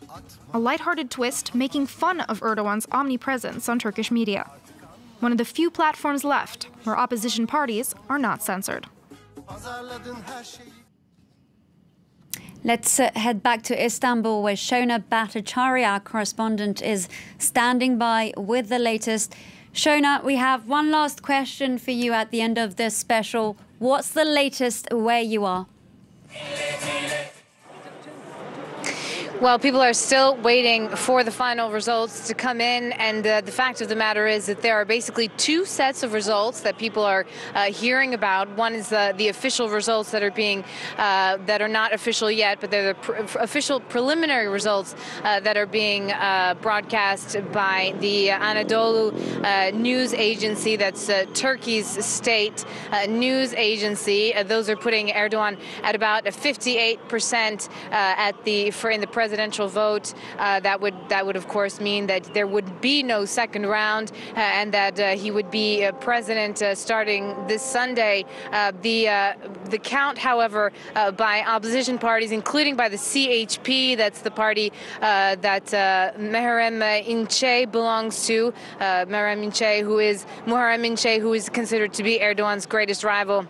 a lighthearted twist making fun of Erdogan's omnipresence on Turkish media. One of the few platforms left where opposition parties are not censored. Let's head back to Istanbul, where Shona Bhattacharya, our correspondent, is standing by with the latest. Shona, we have one last question for you at the end of this special. What's the latest where you are? Well, people are still waiting for the final results to come in, and the fact of the matter is that there are basically two sets of results that people are hearing about. One is the official results that are being that are not official yet, but they're the official preliminary results that are being broadcast by the Anadolu news agency. That's Turkey's state news agency. Those are putting Erdogan at about 58% in the presidential vote. That would of course mean that there would be no second round and that he would be president starting this Sunday. The count, however, by opposition parties, including by the CHP, that's the party that Muharram Ince belongs to, Muharram Ince, who is considered to be Erdogan's greatest rival.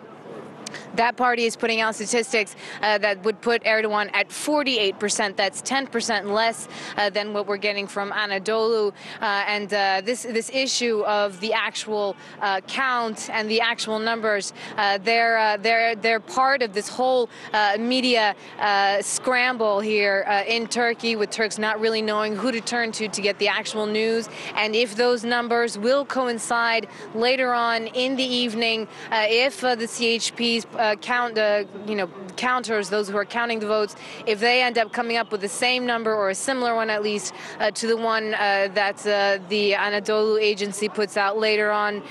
That party is putting out statistics that would put Erdogan at 48%. That's 10% less than what we're getting from Anadolu. And this issue of the actual count and the actual numbers, they're part of this whole media scramble here in Turkey, with Turks not really knowing who to turn to get the actual news, and if those numbers will coincide later on in the evening, if the CHP's counters, those who are counting the votes, if they end up coming up with the same number or a similar one at least to the one that the Anadolu agency puts out later on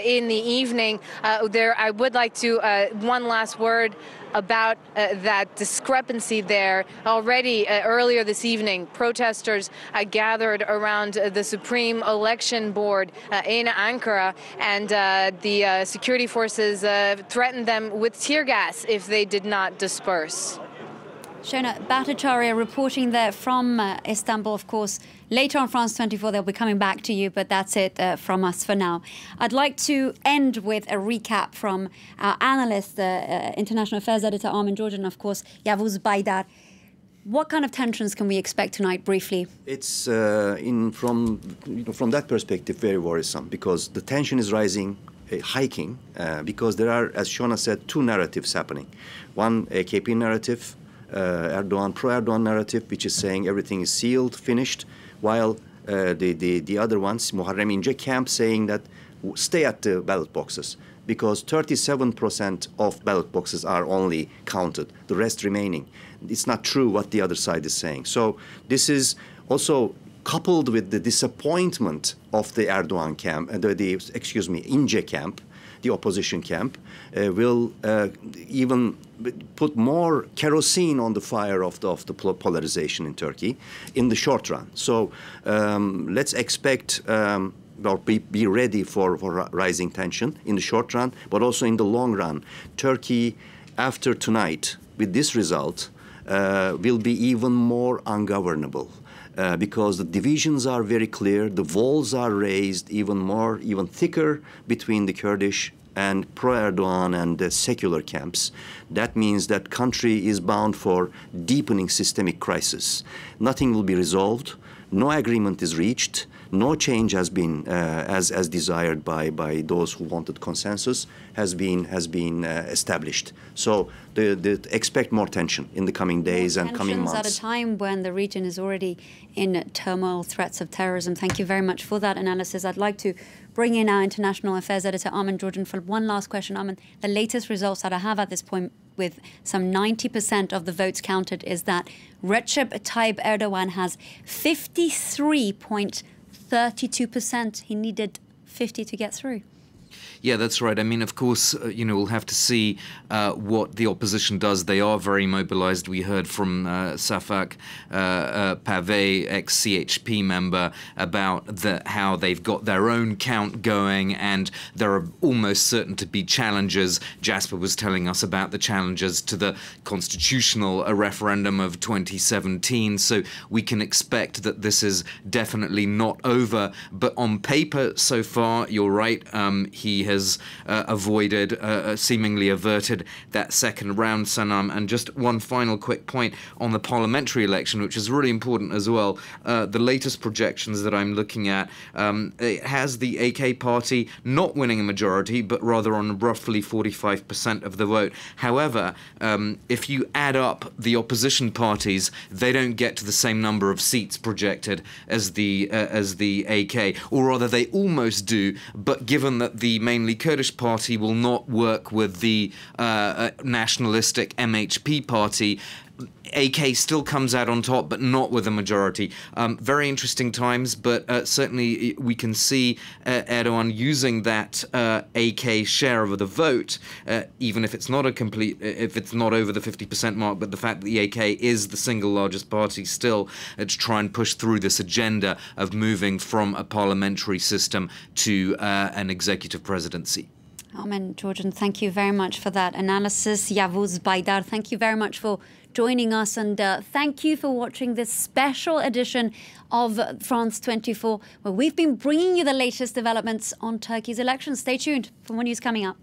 in the evening. I would like to one last word about that discrepancy there. Already earlier this evening, protesters gathered around the Supreme Election Board in Ankara, and the security forces threatened them with tear gas if they did not disperse. Shona Bhattacharya reporting there from Istanbul, of course. Later on France 24, they'll be coming back to you, but that's it from us for now. I'd like to end with a recap from our analyst, International Affairs Editor Armin George, and of course, Yavuz Baydar. What kind of tensions can we expect tonight, briefly? It's, from that perspective, very worrisome, because the tension is rising, hiking, because there are, as Shona said, two narratives happening. One, AKP narrative, pro-Erdogan narrative, which is saying everything is sealed, finished, while the other ones, Muharram Ince camp, saying that stay at the ballot boxes, because 37% of ballot boxes are only counted, the rest remaining. It's not true what the other side is saying. So this is also coupled with the disappointment of the Erdogan camp, Ince camp, the opposition camp, will even put more kerosene on the fire of the polarization in Turkey in the short run. So let's expect or be ready for rising tension in the short run, but also in the long run. Turkey, after tonight, with this result, will be even more ungovernable. Because the divisions are very clear, the walls are raised even thicker between the Kurdish and pro-Erdogan and the secular camps, that means that country is bound for deepening systemic crisis. Nothing will be resolved, no agreement is reached, no change has been as desired by those who wanted consensus has been established. So expect more tension in the coming days and coming months. At a time when the region is already in turmoil, threats of terrorism. Thank you very much for that analysis. I'd like to bring in our international affairs editor Armin Georgian for one last question. Armin, the latest results that I have at this point, with some 90% of the votes counted, is that Recep Tayyip Erdogan has 53.32%. He needed 50 to get through. Yeah, that's right. I mean, of course, we'll have to see what the opposition does. They are very mobilized. We heard from Safak Pave, ex-CHP member, about how they've got their own count going, and there are almost certain to be challenges. Jasper was telling us about the challenges to the constitutional referendum of 2017, so we can expect that this is definitely not over. But on paper, so far, you're right, he has avoided, seemingly averted that second round, Sanam. And just one final quick point on the parliamentary election, which is really important as well. The latest projections that I'm looking at, it has the AK party not winning a majority, but rather on roughly 45% of the vote. However, if you add up the opposition parties, they don't get to the same number of seats projected as the AK, or rather they almost do, but given that the mainly Kurdish party will not work with the nationalistic MHP party, AK still comes out on top, but not with a majority. Very interesting times, but certainly we can see Erdogan using that AK share of the vote, even if it's not if it's not over the 50% mark, but the fact that the AK is the single largest party still, to try and push through this agenda of moving from a parliamentary system to an executive presidency. Armin Georgian, thank you very much for that analysis. Yavuz Baydar, thank you very much for joining us, and thank you for watching this special edition of France 24, where we've been bringing you the latest developments on Turkey's elections. Stay tuned for more news coming up.